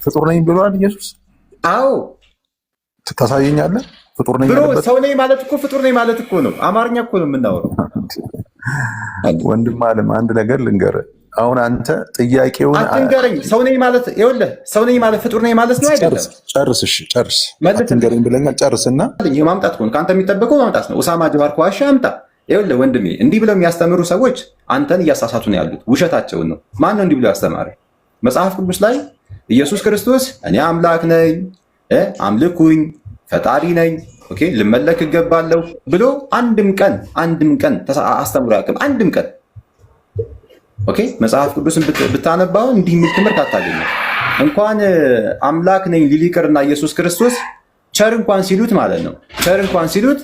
ፍጡር ነኝ ብሏል ኢየሱስ? አዎ ታሳየኛለህ? ፍጡር ነኝ ብሎ ያለበት ሰው ነኝ ማለት እኮ ፍጡር ነኝ ማለት እኮ ነው። አማርኛ እኮ ነው የምናወራው። ወንድም አለም አንድ ነገር ልንገርህ። አሁን አንተ ጥያቄውን አትንገረኝ። ሰው ነኝ ማለት ይኸውልህ፣ ሰው ነኝ ማለት ፍጡር ነኝ ማለት ነው አይደለም? ጨርስ። እሺ ጨርስ። አትንገረኝ ብለኛል። ጨርስና ይሄ ማምጣት እኮ ነው ከአንተ የሚጠበቀው ማምጣት ነው። ኡሳማ ጀዋር ከዋሻ አምጣ። ይኸውልህ ወንድሜ፣ እንዲህ ብለው የሚያስተምሩ ሰዎች አንተን እያሳሳቱ ነው ያሉት። ውሸታቸውን ነው። ማን ነው እንዲህ ብሎ ያስተማረ? መጽሐፍ ቅዱስ ላይ ኢየሱስ ክርስቶስ እኔ አምላክ ነኝ፣ አምልኩኝ፣ ፈጣሪ ነኝ፣ ኦኬ ልመለክ እገባለሁ ብሎ አንድም ቀን አስተምሮ ያውቅም። አንድም ቀን ኦኬ። መጽሐፍ ቅዱስን ብታነባው እንዲህ የሚል ትምህርት አታገኝም። እንኳን አምላክ ነኝ ሊል ይቅርና ኢየሱስ ክርስቶስ ቸር እንኳን ሲሉት ማለት ነው ቸር እንኳን ሲሉት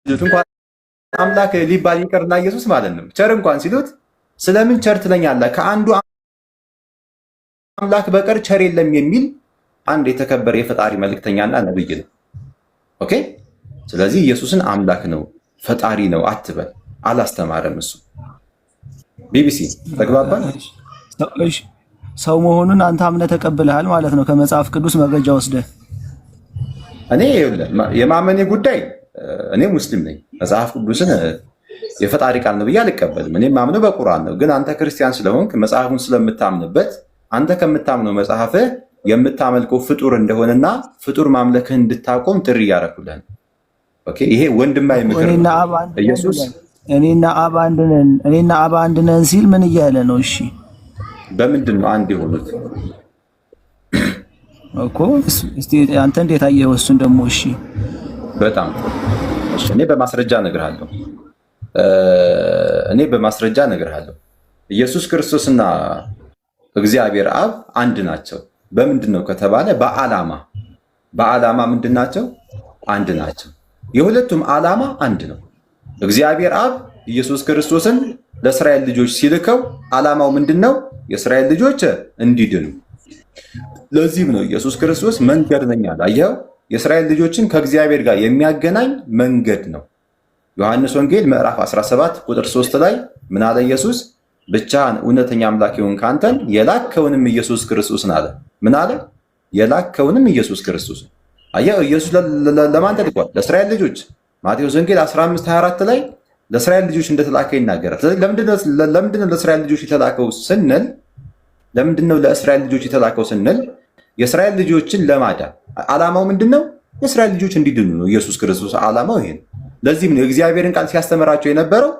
እንኳን አምላክ ሊባል ይቅርና ኢየሱስ ማለት ነው ቸር እንኳን ሲሉት ስለምን ቸር ትለኛለህ? ከአንዱ አምላክ በቀር ቸር የለም የሚል አንድ የተከበረ የፈጣሪ መልእክተኛና ነብይ ነው። ኦኬ። ስለዚህ ኢየሱስን አምላክ ነው ፈጣሪ ነው አትበል። አላስተማረም እሱ። ቢቢሲ ተግባባን። ሰው መሆኑን አንተ አምነህ ተቀብለሃል ማለት ነው ከመጽሐፍ ቅዱስ መረጃ ወስደህ። እኔ የማመኔ ጉዳይ እኔ ሙስሊም ነኝ። መጽሐፍ ቅዱስን የፈጣሪ ቃል ነው ብዬ አልቀበልም። እኔ ማምነው በቁርአን ነው። ግን አንተ ክርስቲያን ስለሆንክ መጽሐፉን ስለምታምንበት አንተ ከምታምነው መጽሐፍህ የምታመልከው ፍጡር እንደሆነና ፍጡር ማምለክህን እንድታቆም ጥሪ እያደረኩልህ። ኦኬ። ይሄ ወንድማዊ ምክር ነው። ኢየሱስ እኔና አብ አንድ ነን ሲል ምን እያለ ነው? እሺ በምንድን ነው አንድ የሆኑት እኮ? እስቲ አንተ እንዴት አየኸው? እሱን ደግሞ እሺ በጣም እኔ በማስረጃ እነግርሃለሁ። ኢየሱስ ክርስቶስና እግዚአብሔር አብ አንድ ናቸው። በምንድን ነው ከተባለ በዓላማ ምንድን ናቸው? አንድ ናቸው። የሁለቱም ዓላማ አንድ ነው። እግዚአብሔር አብ ኢየሱስ ክርስቶስን ለእስራኤል ልጆች ሲልከው ዓላማው ምንድን ነው? የእስራኤል ልጆች እንዲድኑ። ለዚህም ነው ኢየሱስ ክርስቶስ መንገድ ነኝ አለ። አየኸው? የእስራኤል ልጆችን ከእግዚአብሔር ጋር የሚያገናኝ መንገድ ነው። ዮሐንስ ወንጌል ምዕራፍ 17 ቁጥር 3 ላይ ምን አለ ኢየሱስ? ብቻህን እውነተኛ አምላክ የሆንክ አንተን የላከውንም ኢየሱስ ክርስቶስን አለ። ምን አለ? የላከውንም ኢየሱስ ክርስቶስን። አየኸው? ኢየሱስ ለማን ተልኳል? ለእስራኤል ልጆች። ማቴዎስ ወንጌል 15:24 ላይ ለእስራኤል ልጆች እንደተላከ ይናገራል። ስለዚህ ለምንድነው ለእስራኤል ልጆች የተላከው ስንል የእስራኤል ልጆችን ለማዳን ዓላማው ምንድነው? የእስራኤል ልጆች እንዲድኑ ነው። ኢየሱስ ክርስቶስ ዓላማው ይሄ ነው። ለዚህም ነው የእግዚአብሔርን ቃል ሲያስተምራቸው የነበረው።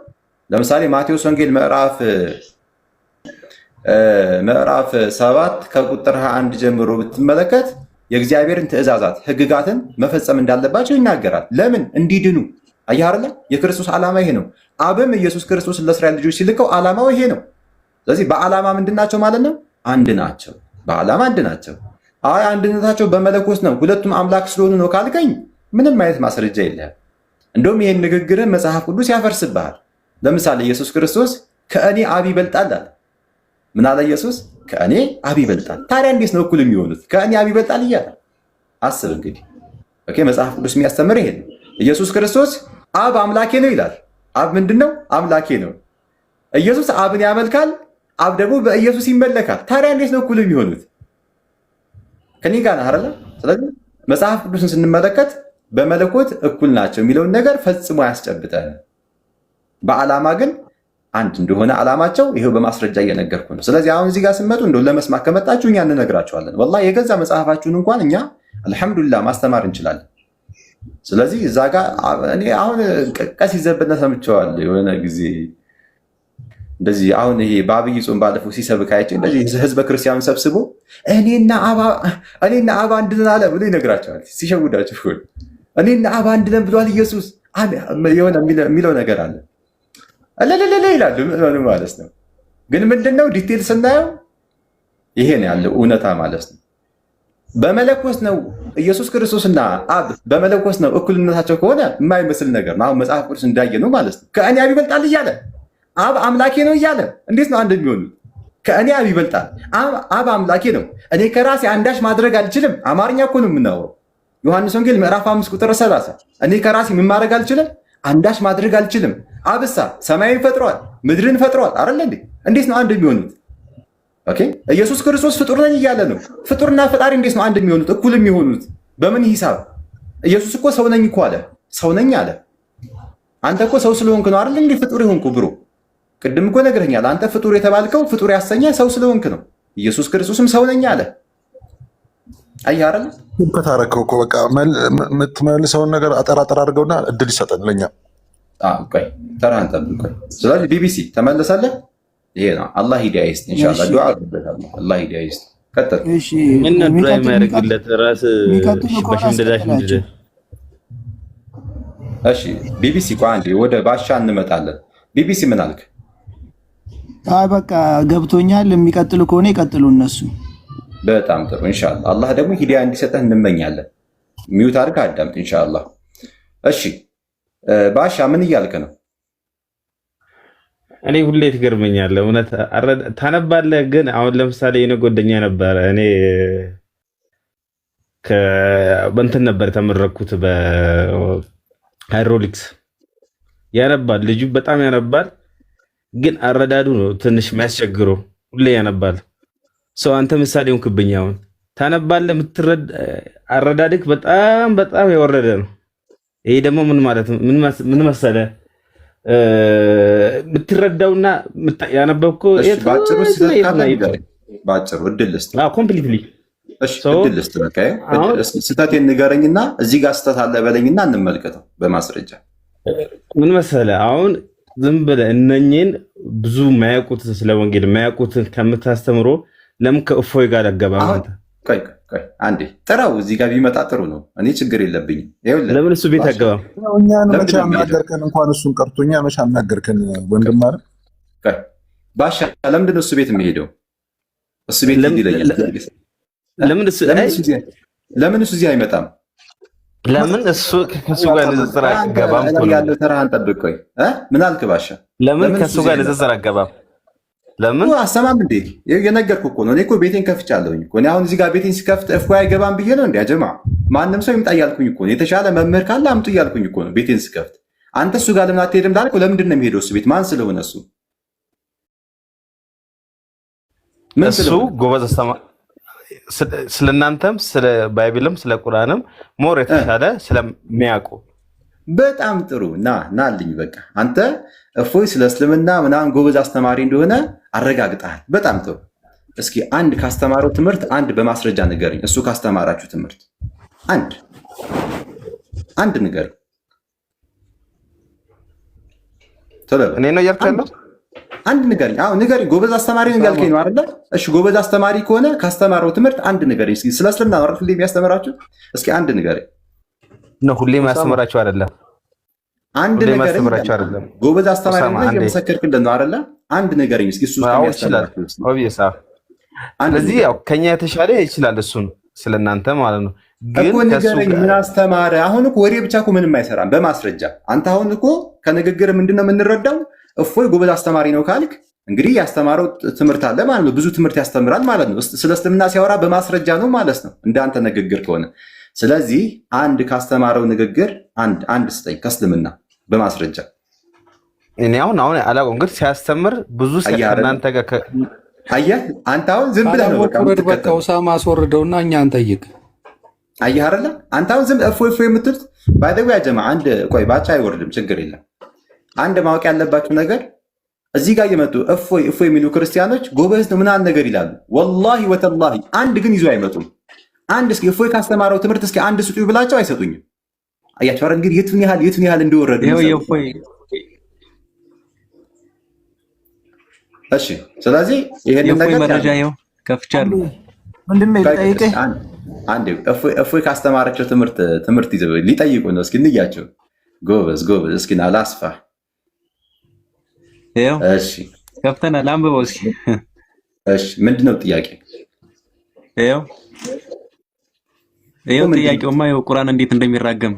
ለምሳሌ ማቴዎስ ወንጌል ምዕራፍ 7 ከቁጥር 21 ጀምሮ ብትመለከት የእግዚአብሔርን ትእዛዛት ሕግጋትን መፈጸም እንዳለባቸው ይናገራል። ለምን? እንዲድኑ። አየህ አይደለ? የክርስቶስ ዓላማ ይሄ ነው። አብም ኢየሱስ ክርስቶስን ለእስራኤል ልጆች ሲልከው ዓላማው ይሄ ነው። ስለዚህ በዓላማ ምንድን ናቸው ማለት ነው? አንድ ናቸው። በዓላማ አንድ ናቸው። አይ አንድነታቸው በመለኮት ነው ሁለቱም አምላክ ስለሆኑ ነው ካልከኝ ምንም አይነት ማስረጃ የለህም። እንደውም ይሄን ንግግርን መጽሐፍ ቅዱስ ያፈርስብሃል። ለምሳሌ ኢየሱስ ክርስቶስ ከእኔ አብ ይበልጣል አለ። ምን አለ ኢየሱስ? ከእኔ አብ ይበልጣል። ታዲያ እንዴት ነው እኩል የሚሆኑት? ከእኔ አብ ይበልጣል እያለ አስብ እንግዲህ። ኦኬ። መጽሐፍ ቅዱስ የሚያስተምር ይሄ ነው። ኢየሱስ ክርስቶስ አብ አምላኬ ነው ይላል። አብ ምንድን ነው? አምላኬ ነው። ኢየሱስ አብን ያመልካል፣ አብ ደግሞ በኢየሱስ ይመለካል። ታዲያ እንዴት ነው እኩል የሚሆኑት? ከኔ ጋር አይደለ? ስለዚህ መጽሐፍ ቅዱስን ስንመለከት በመለኮት እኩል ናቸው የሚለውን ነገር ፈጽሞ አያስጨብጠን። በዓላማ ግን አንድ እንደሆነ ዓላማቸው ይሄው በማስረጃ እየነገርኩ ነው። ስለዚህ አሁን እዚህ ጋር ስመጡ እንደው ለመስማት ከመጣችሁ እኛ እንነግራችኋለን። ወላሂ የገዛ መጽሐፋችሁን እንኳን እኛ አልሐምዱሊላህ ማስተማር እንችላለን። ስለዚህ እዛ ጋር እኔ አሁን ቀሲስ ዘበነ ሰምቼዋለሁ የሆነ ጊዜ እንደዚህ አሁን ይሄ በአብይ ጾም ባለፈው ሲሰብክ አይቼ እንደዚህ ህዝበ ክርስቲያኑን ሰብስቦ እኔና አብ አንድ ነን አለ ብሎ ይነግራቸዋል። ሲሸውዳቸው እኔና አብ አንድ ነን ብሏል ኢየሱስ የሆነ የሚለው ነገር አለ አለለለ ይላሉ ማለት ነው። ግን ምንድነው ዲቴል ስናየው ይሄ ነው ያለው እውነታ ማለት ነው። በመለኮት ነው ኢየሱስ ክርስቶስና አብ በመለኮት ነው እኩልነታቸው ከሆነ የማይመስል ነገር ነው። አሁን መጽሐፍ ቅዱስ እንዳየ ነው ማለት ነው። ከእኔ አብ ይበልጣል እያለ አብ አምላኬ ነው እያለ እንዴት ነው አንድ የሚሆኑት? ከእኔ አብ ይበልጣል። አብ አምላኬ ነው። እኔ ከራሴ አንዳች ማድረግ አልችልም። አማርኛ እኮ ነው የምናወራው። ዮሐንስ ወንጌል ምዕራፍ 5 ቁጥር 30 እኔ ከራሴ ምን ማድረግ አልችልም? አንዳች ማድረግ አልችልም። አብሳ ሰማይን ፈጥሯል፣ ምድርን ፈጥሯል አይደል እንዴ? እንዴት ነው አንድ የሚሆኑት? ኦኬ ኢየሱስ ክርስቶስ ፍጡር ነኝ እያለ ነው። ፍጡርና ፈጣሪ እንዴት ነው አንድ የሚሆኑት እኩል የሚሆኑት? በምን ሂሳብ? ኢየሱስ እኮ ሰው ነኝ እኮ አለ። ሰው ነኝ አለ። አንተ እኮ ሰው ስለሆንክ ነው አይደል እንዴ ፍጡር የሆንኩ ብሮ? ቅድም እኮ ነግረኛል። አንተ ፍጡር የተባልከው ፍጡር ያሰኘ ሰው ስለሆንክ ነው። ኢየሱስ ክርስቶስም ሰው ነኝ አለ። አየህ አይደል? ከታረከው እኮ በቃ የምትመልሰውን ነገር አጠራጠር አድርገውና እድል ይሰጠን ለኛ። ቆይ ተራህን ጠብቅ። ቆይ ስለዚህ ቢቢሲ ተመለሳለህ። ይሄ ነው። አላህ ሂዳያ ይስጥ ኢንሻአላህ። ዱዓ አድርገታለሁ። አላህ ሂዳያ ይስጥ። ቀጥል። እሺ ምን ዱዓ የሚያደርግለት ራስ በሽንደዳሽ ምንድን? እሺ ቢቢሲ ቆይ አንዴ ወደ ባሻ እንመጣለን። ቢቢሲ ምን አልክ? አይ በቃ ገብቶኛል። የሚቀጥሉ ከሆነ ይቀጥሉ እነሱ። በጣም ጥሩ ኢንሻአላህ። አላህ ደግሞ ሂዳያ እንዲሰጥህ እንመኛለን። ሚውት አድርገህ አዳምጥ ኢንሻአላህ። እሺ ባሻ ምን እያልክ ነው? እኔ ሁሌ ትገርመኛለህ። እውነት ታነባለህ፣ ግን አሁን ለምሳሌ የኔ ጓደኛ ነበረ። እኔ በእንትን ነበር የተመረኩት በሃይድሮሊክስ። ያነባል ልጁ በጣም ያነባል፣ ግን አረዳዱ ነው ትንሽ የሚያስቸግረው። ሁሌ ያነባል። ሰው አንተ ምሳሌ ሆንክብኝ። አሁን ታነባለህ፣ አረዳድክ በጣም በጣም የወረደ ነው። ይሄ ደግሞ ምን ማለት ነው? ምን መሰለህ የምትረዳውና ያነበብከው ባጭሩ እድል ልስጥ ኮምፕሊትሊ እድል ልስጥ። በቃ ስህተቴን ንገረኝና እዚህ ጋር ስህተት አለ በለኝና እንመልከተው በማስረጃ። ምን መሰለህ አሁን ዝም ብለህ እነኝን ብዙ የማያውቁት ስለ ወንጌል የማያውቁትን ከምታስተምሮ ለምን ከእፎይ ጋር አገባም? አንተ ቆይ አንዴ ጥራው። እዚህ ጋር ቢመጣ ጥሩ ነው። እኔ ችግር የለብኝም። ለምን እሱ ቤት አገባም? እኛን መቼ አናገርከን? እንኳን እሱን ቀርቶ እኛ መቼ አናገርከን? ወንድም አይደል? ባሻ ለምንድን ነው እሱ ቤት የሚሄደው? እሱ ቤት ይለኛል። ለምን እሱ እዚህ አይመጣም? ለምን እሱ ከሱ ጋር ንጽጽር አገባም? ያለው ተራህን ጠብቅ። ቆይ ምን አልክ ባሻ? ለምን ከሱ ጋር ንጽጽር አገባም? ለምን አሰማም እንዴ? የነገርኩህ እኮ ነው። እኔ እኮ ቤቴን ከፍቻለሁኝ እኮ። እኔ አሁን እዚህ ጋር ቤቴን ሲከፍት እፎ አይገባም ብዬ ነው እንዴ? አጀማ ማንም ሰው ይምጣ እያልኩኝ እኮ ነው። የተሻለ መምህር ካለ አምጡ እያልኩኝ እኮ ነው ቤቴን ስከፍት። አንተ እሱ ጋር ለምን አትሄድም ላልከው፣ ለምንድን ነው የሚሄደው እሱ ቤት? ማን ስለሆነ? እሱ እሱ ጎበዝ አስተማሪ ስለናንተም ስለ ባይብልም ስለ ቁርአንም ሞር የተሻለ ስለሚያውቁ በጣም ጥሩ ናልኝ። በቃ አንተ እፎይ ስለ እስልምና ምናምን ጎበዝ አስተማሪ እንደሆነ አረጋግጠሃል። በጣም ጥሩ። እስኪ አንድ ካስተማረው ትምህርት አንድ በማስረጃ ንገረኝ። እሱ ካስተማራችሁ ትምህርት አንድ ንገረኝ። እኔ ነው እያልኩ አንድ ንገረኝ። አዎ ንገረኝ። ጎበዝ አስተማሪ ነው ያልከኝ ነው አይደለ? እሺ ጎበዝ አስተማሪ ከሆነ ካስተማረው ትምህርት አንድ ንገረኝ። እስኪ ስለ እስልምና ነው አይደል የሚያስተምራችሁ? እስኪ አንድ ንገረኝ። ነው ሁሌ ማስተምራችሁ አይደለም? አንድ ንገረኝ። ጎበዝ አስተማሪ ነው እየመሰከርክልን ነው አይደለ? አንድ ንገረኝ እስኪ እሱ የሚያስተምራችሁ። ስለዚህ ያው ከኛ የተሻለ ይችላል እሱን ስለናንተ ማለት ነው። ግን ንገረኝ ምን አስተማረ? አሁን እኮ ወሬ ብቻ እኮ ምንም አይሰራም። በማስረጃ አንተ አሁን እኮ ከንግግር ምንድን ነው የምንረዳው? እፎይ ጎበዝ አስተማሪ ነው ካልክ እንግዲህ ያስተማረው ትምህርት አለ ማለት ነው። ብዙ ትምህርት ያስተምራል ማለት ነው። ስለ እስልምና ሲያወራ በማስረጃ ነው ማለት ነው እንዳንተ ንግግር ከሆነ። ስለዚህ አንድ ካስተማረው ንግግር አንድ ስጠኝ ከእስልምና በማስረጃ። እኔ አሁን አላውቅም፣ ግን ሲያስተምር ብዙ እናንተ ጋር አየህ። አንተ አሁን ዝም ብለህ ነው በቃ ኡሳማ አስወርደውና እኛ እንጠይቅ። አየህ አይደለ? አንተ አሁን ዝም እፎይ የምትሉት ባይደው ያጀማ አንድ ቆይ ባቻ አይወርድም፣ ችግር የለም። አንድ ማወቅ ያለባቸው ነገር እዚህ ጋር እየመጡ እፎይ የሚሉ ክርስቲያኖች ጎበዝ ነው ምናምን ነገር ይላሉ። ወላሂ ወተላሂ አንድ ግን ይዞ አይመጡም። አንድ እስኪ እፎይ ካስተማረው ትምህርት እስኪ አንድ ስጡ ብላቸው አይሰጡኝም። አያቸው አይደል? እንግዲህ የቱን ያህል እንደወረደ። እሺ ስለዚህ ይሄን ነገር መረጃ ይኸው ከፍቻለሁ። ምንድነው ይጠይቀኝ? አንዴ እፎይ ካስተማራቸው ትምህርት ይዘው ሊጠይቁ ነው። እስኪ እንያቸው። ጎበዝ እስኪ አላስፋ። እሺ ከፍተናል፣ አንብበው እስኪ። እሺ ምንድነው ጥያቄ? ይኸው ጥያቄውማ ይኸው ቁርአን እንዴት እንደሚራገም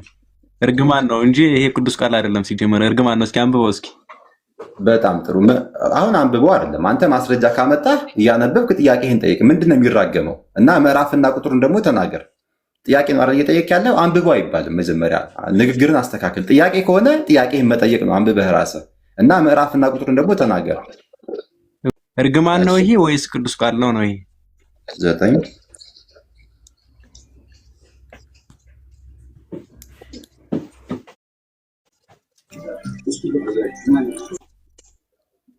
እርግማን ነው እንጂ ይሄ ቅዱስ ቃል አይደለም። ሲጀመር እርግማን ነው። እስኪ አንብበው እስኪ። በጣም ጥሩ። አሁን አንብበው አይደለም አንተ ማስረጃ ካመጣህ እያነበብክ ጥያቄህን ጠይቅ። ምንድነው የሚራገመው? እና ምዕራፍና ቁጥሩን ደግሞ ተናገር። ጥያቄ ነው አይደል እየጠየቅ ያለው? አንብበው አይባልም። መጀመሪያ ንግግርን አስተካክል። ጥያቄ ከሆነ ጥያቄህን መጠየቅ ነው አንብበህ ራስህ። እና ምዕራፍና ቁጥሩን ደግሞ ተናገር። እርግማን ነው ይሄ ወይስ ቅዱስ ቃል ነው? ይሄ 9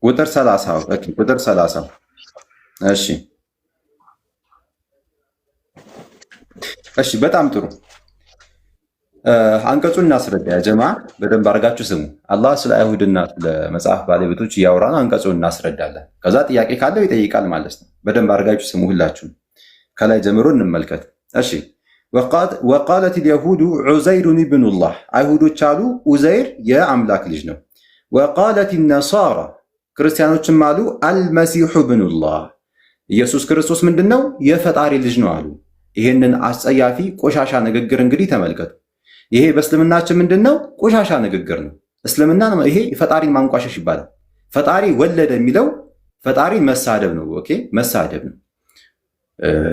ቁጥር 30 ኦኬ፣ ቁጥር 30 እሺ፣ እሺ፣ በጣም ጥሩ። አንቀጹን እናስረዳ ያ ጀማ፣ በደንብ አድርጋችሁ ስሙ። አላህ ስለ አይሁድና ስለ መጽሐፍ ባለቤቶች እያወራ ነው። አንቀጹን እናስረዳለን። ከዛ ጥያቄ ካለው ይጠይቃል ማለት ነው። በደንብ አድርጋችሁ ስሙ ሁላችሁም። ከላይ ጀምሮ እንመልከት። እሺ ወቃለት ልየሁዱ ዑዘይሩን ብኑላህ፣ አይሁዶች አሉ ዑዘይር የአምላክ ልጅ ነው። ወቃለት ነሳራ፣ ክርስቲያኖችም አሉ አልመሲሑ ብኑላህ፣ ኢየሱስ ክርስቶስ ምንድን ነው? የፈጣሪ ልጅ ነው አሉ። ይህንን አስጸያፊ ቆሻሻ ንግግር እንግዲህ ተመልከቱ። ይሄ በእስልምናችን ምንድን ነው? ቆሻሻ ንግግር ነው። እስልምና ይሄ ፈጣሪን ማንቋሸሽ ይባላል። ፈጣሪ ወለደ የሚለው ፈጣሪ መሳደብ ነው። ኦኬ፣ መሳደብ ነው።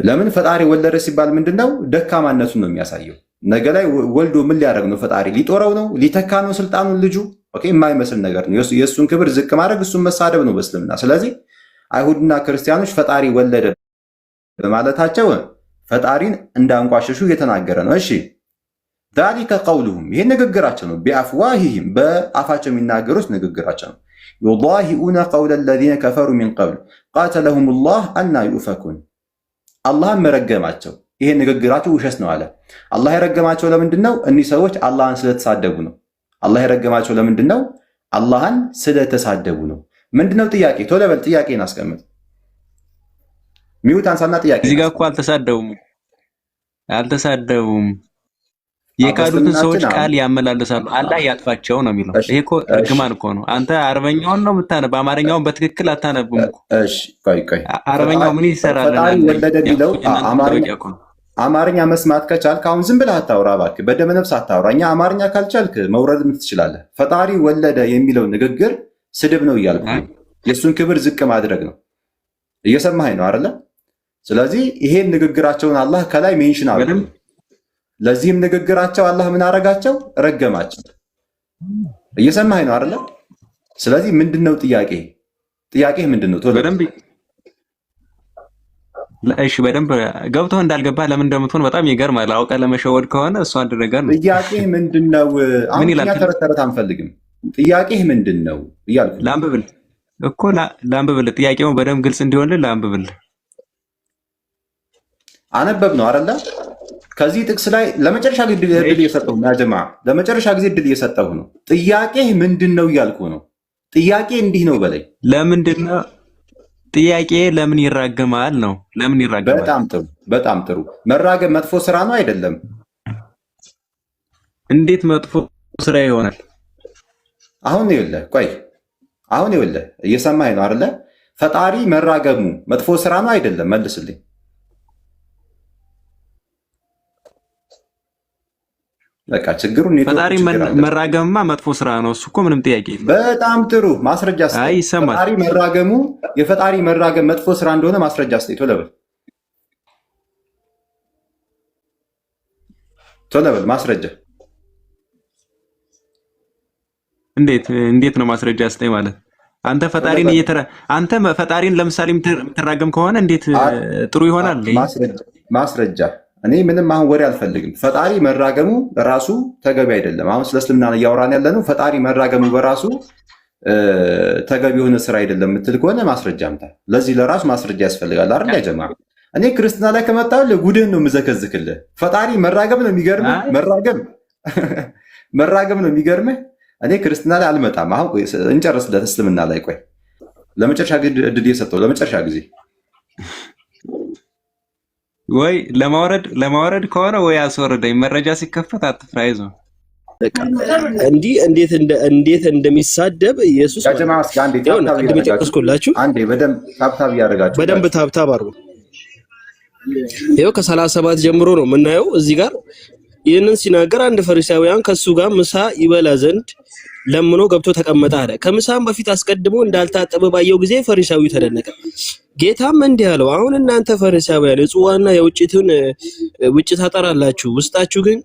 ለምን ፈጣሪ ወለደ ሲባል ምንድነው? ደካማነቱን ነው የሚያሳየው። ነገ ላይ ወልዶ ምን ሊያደርግ ነው? ፈጣሪ ሊጦረው ነው? ሊተካ ነው ስልጣኑን ልጁ? ኦኬ፣ የማይመስል ነገር ነው። የእሱን ክብር ዝቅ ማድረግ እሱን መሳደብ ነው በእስልምና። ስለዚህ አይሁድና ክርስቲያኖች ፈጣሪ ወለደ በማለታቸው ፈጣሪን እንዳንቋሸሹ እየተናገረ ነው። እሺ ዛሊከ ቀውሉሁም፣ ይሄ ንግግራቸው ነው። ቢአፍዋሂሂም፣ በአፋቸው የሚናገሩት ንግግራቸው ነው። ዩዳሂኡነ ቀውለ ለዚነ ከፈሩ ሚን ቀብል ቃተለሁም ላህ አና ዩፈኩን፣ አላህም መረገማቸው። ይሄ ንግግራቸው ውሸት ነው አለ። አላህ የረገማቸው ለምንድን ነው? እኒህ ሰዎች አላህን ስለተሳደቡ ነው። አላህ የረገማቸው ለምንድን ነው? አላህን ስለተሳደቡ ነው። ምንድነው ጥያቄ? ቶሎ በል ጥያቄን አስቀምጥ። ሚውት አንሳና ጥያቄ። እዚህ ጋር እኮ አልተሳደቡም። የካዱትን ሰዎች ቃል ያመላልሳሉ። አላህ ያጥፋቸው ነው የሚለው። ይሄ እኮ እርግማን እኮ ነው። አንተ አረበኛውን ነው የምታነብ፣ አማርኛውን በትክክል አታነብም እኮ። እሺ ቆይ፣ አረበኛው ምን ይሰራል? ወለደ ቢለው አማርኛ መስማት ከቻልክ አሁን ዝም ብለህ አታውራ እባክህ፣ በደመ ነፍስ አታውራ። እኛ አማርኛ ካልቻልክ መውረድ ትችላለህ። ፈጣሪ ወለደ የሚለው ንግግር ስድብ ነው እያልኩ ነው። የእሱን ክብር ዝቅ ማድረግ ነው። እየሰማኸኝ ነው አይደለ? ስለዚህ ይሄን ንግግራቸውን አላህ ከላይ ሜንሽን አለ። ለዚህም ንግግራቸው አላህ ምን አረጋቸው? ረገማቸው። እየሰማኸኝ ነው አይደለ? ስለዚህ ምንድነው ጥያቄ ምንድነው? ቶሎ እሺ፣ በደንብ ገብቶህ እንዳልገባ ለምን እንደምትሆን በጣም ይገርማል። አውቀህ ለመሸወድ ከሆነ እሱ አንድ ነገር ነው። ጥያቄ ምንድነው? አሁን እኛ ተረት አንፈልግም። ጥያቄ ምንድነው እያልኩ ላንብብል እኮ ላንብብል። ጥያቄው በደንብ ግልጽ እንዲሆንልህ ላንብብል። አነበብ ነው አይደለ? ከዚህ ጥቅስ ላይ ለመጨረሻ ጊዜ እድል እየሰጠሁ ነው። ያጀማ ለመጨረሻ ጊዜ እድል እየሰጠሁ ነው። ጥያቄ ምንድነው እያልኩ ነው። ጥያቄ እንዲህ ነው በላይ። ለምንድነው ጥያቄ? ለምን ይራገማል ነው። ለምን ይራገማል? በጣም ጥሩ። መራገም መጥፎ ስራ ነው አይደለም? እንዴት መጥፎ ስራ ይሆናል? አሁን ይኸውልህ እየሰማኸኝ ነው አይደለ? ፈጣሪ መራገሙ መጥፎ ስራ ነው አይደለም? መልስልኝ። በቃ ችግሩን ፈጣሪ መራገምማ መጥፎ ስራ ነው። እሱ እኮ ምንም ጥያቄ የለም። በጣም ጥሩ ማስረጃ ስጠኝ። ይሰማል። የፈጣሪ መራገም መጥፎ ስራ እንደሆነ ማስረጃ ስጠኝ። ቶሎ በል ማስረጃ። እንዴት ነው ማስረጃ ስጠኝ ማለት? አንተ ፈጣሪን ለምሳሌ የምትራገም ከሆነ እንዴት ጥሩ ይሆናል? ማስረጃ። እኔ ምንም አሁን ወሬ አልፈልግም። ፈጣሪ መራገሙ በራሱ ተገቢ አይደለም። አሁን ስለ እስልምና እያወራን ያለነው ፈጣሪ መራገሙ በራሱ ተገቢ የሆነ ስራ አይደለም የምትል ከሆነ ማስረጃ አምጣ። ለዚህ ለራሱ ማስረጃ ያስፈልጋል አይደል? ያጀማ እኔ ክርስትና ላይ ከመጣሁ ጉድህን ነው የምዘከዝክልህ። ፈጣሪ መራገም ነው የሚገርምህ። መራገም ነው የሚገርምህ። እኔ ክርስትና ላይ አልመጣም። አሁን እንጨርስለት እስልምና ላይ። ቆይ ለመጨረሻ እድል የሰጠው ለመጨረሻ ጊዜ ወይ ለማውረድ ከሆነ ወይ አስወርደኝ። መረጃ ሲከፈት አትፍራ። ይዘው እንዲህ እንዴት እንደሚሳደብ ኢየሱስ እንደሚጠቅስኩላችሁ በደንብ ታብታብ አድርጉ። ይኸው ከ37 ጀምሮ ነው የምናየው። እዚህ ጋር ይህንን ሲናገር አንድ ፈሪሳውያን ከሱ ጋር ምሳ ይበላ ዘንድ ለምኖ ገብቶ ተቀመጠ አለ። ከምሳም በፊት አስቀድሞ እንዳልታጠበ ባየው ጊዜ ፈሪሳዊው ተደነቀ። ጌታም እንዲህ አለው፣ አሁን እናንተ ፈሪሳውያን የጽዋና የውጭቱን ውጭ ታጠራላችሁ፣ ውስጣችሁ ግን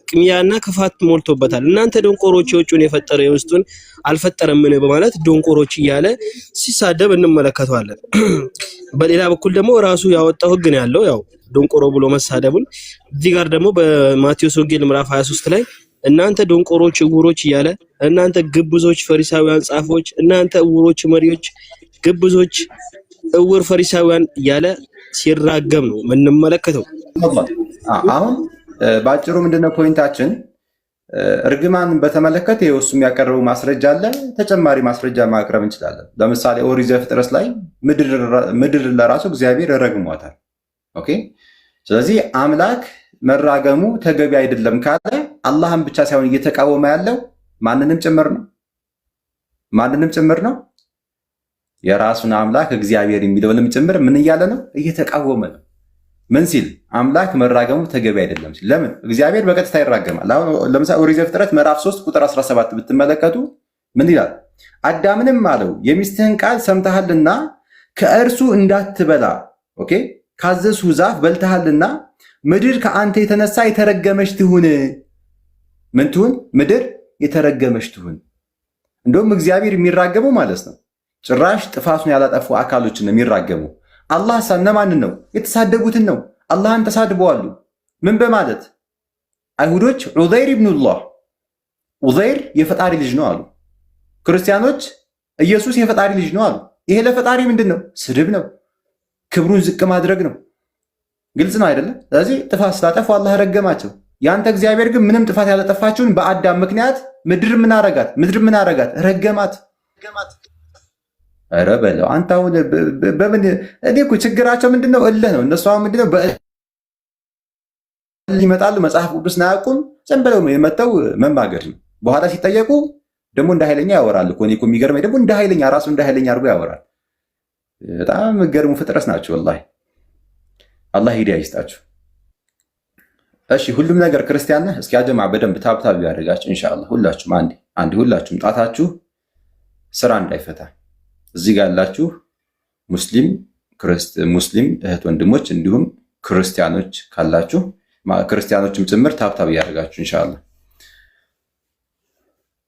ቅሚያና ክፋት ሞልቶበታል። እናንተ ደንቆሮች የውጭውን የፈጠረ የውስጡን አልፈጠረምን በማለት ደንቆሮች እያለ ሲሳደብ እንመለከተዋለን። በሌላ በኩል ደግሞ ራሱ ያወጣው ሕግ ነው ያለው፣ ያው ደንቆሮ ብሎ መሳደቡን። እዚህ ጋር ደግሞ በማቴዎስ ወንጌል ምዕራፍ 23 ላይ እናንተ ደንቆሮች ዕውሮች እያለ እናንተ ግብዞች ፈሪሳውያን ጻፎች፣ እናንተ ዕውሮች መሪዎች ግብዞች ዕውር ፈሪሳውያን እያለ ሲራገም ነው የምንመለከተው። አሁን በአጭሩ ምንድነው ፖይንታችን? እርግማንን በተመለከተ የውሱ የሚያቀርበው ማስረጃ አለ። ተጨማሪ ማስረጃ ማቅረብ እንችላለን። ለምሳሌ ኦሪት ዘፍጥረት ላይ ምድር ለራሱ እግዚአብሔር ረግሟታል። ኦኬ። ስለዚህ አምላክ መራገሙ ተገቢ አይደለም ካለ አላህን ብቻ ሳይሆን እየተቃወመ ያለው ማንንም ጭምር ነው። የራሱን አምላክ እግዚአብሔር የሚለውንም ጭምር ምን እያለ ነው? እየተቃወመ ነው። ምን ሲል? አምላክ መራገሙ ተገቢ አይደለም ሲል። ለምን? እግዚአብሔር በቀጥታ ይራገማል። አሁን ለምሳሌ ኦሪት ዘፍጥረት ምዕራፍ 3 ቁጥር 17 ብትመለከቱ ምን ይላል? አዳምንም አለው የሚስትህን ቃል ሰምተሃልና ከእርሱ እንዳትበላ ኦኬ ካዘዝሁ ዛፍ በልተሃልና ምድር ከአንተ የተነሳ የተረገመች ትሁን። ምን ትሁን? ምድር የተረገመች ትሁን። እንደውም እግዚአብሔር የሚራገመው ማለት ነው ጭራሽ ጥፋቱን ያላጠፉ አካሎችን ነው የሚራገመው። አላህ እነማንን ነው? የተሳደቡትን ነው። አላህን ተሳድበዋሉ። ምን በማለት? አይሁዶች ዑዘይር ኢብኑላህ ዑዘይር የፈጣሪ ልጅ ነው አሉ። ክርስቲያኖች ኢየሱስ የፈጣሪ ልጅ ነው አሉ። ይሄ ለፈጣሪ ምንድን ነው? ስድብ ነው። ክብሩን ዝቅ ማድረግ ነው። ግልጽ ነው አይደለም? ስለዚህ ጥፋት ስላጠፉ አላህ ረገማቸው። ያንተ እግዚአብሔር ግን ምንም ጥፋት ያላጠፋችሁን በአዳም ምክንያት ምድር ምን አረጋት? ረገማት። ኧረ በለው አንተ አሁን በምን እኔ እኮ ችግራቸው ምንድነው? እልህ ነው። እነሱ አሁን ምንድነው ይመጣሉ፣ መጽሐፍ ቅዱስን አያውቁም። ዝም ብለው የመተው መማገር ነው። በኋላ ሲጠየቁ ደግሞ እንደ ኃይለኛ ያወራል እኮ። እኔ እኮ የሚገርመኝ ደግሞ እንደ ኃይለኛ ራሱ እንደ ኃይለኛ አድርጎ ያወራል። በጣም የሚገርሙ ፍጥረት ናቸው ወላሂ። አላህ ሂዳያ ይስጣችሁ። እሺ ሁሉም ነገር ክርስቲያን ነህ? እስኪ አጀማ በደንብ ታብታብ ያደርጋችሁ ኢንሻአላህ። ሁላችሁም አንድ ሁላችሁም ጣታችሁ ስራ እንዳይፈታ እዚህ ጋር ያላችሁ ሙስሊም እህት ወንድሞች እንዲሁም ክርስቲያኖች ካላችሁ ክርስቲያኖችም ጭምር ታብታብ ያደርጋችሁ ኢንሻአላህ።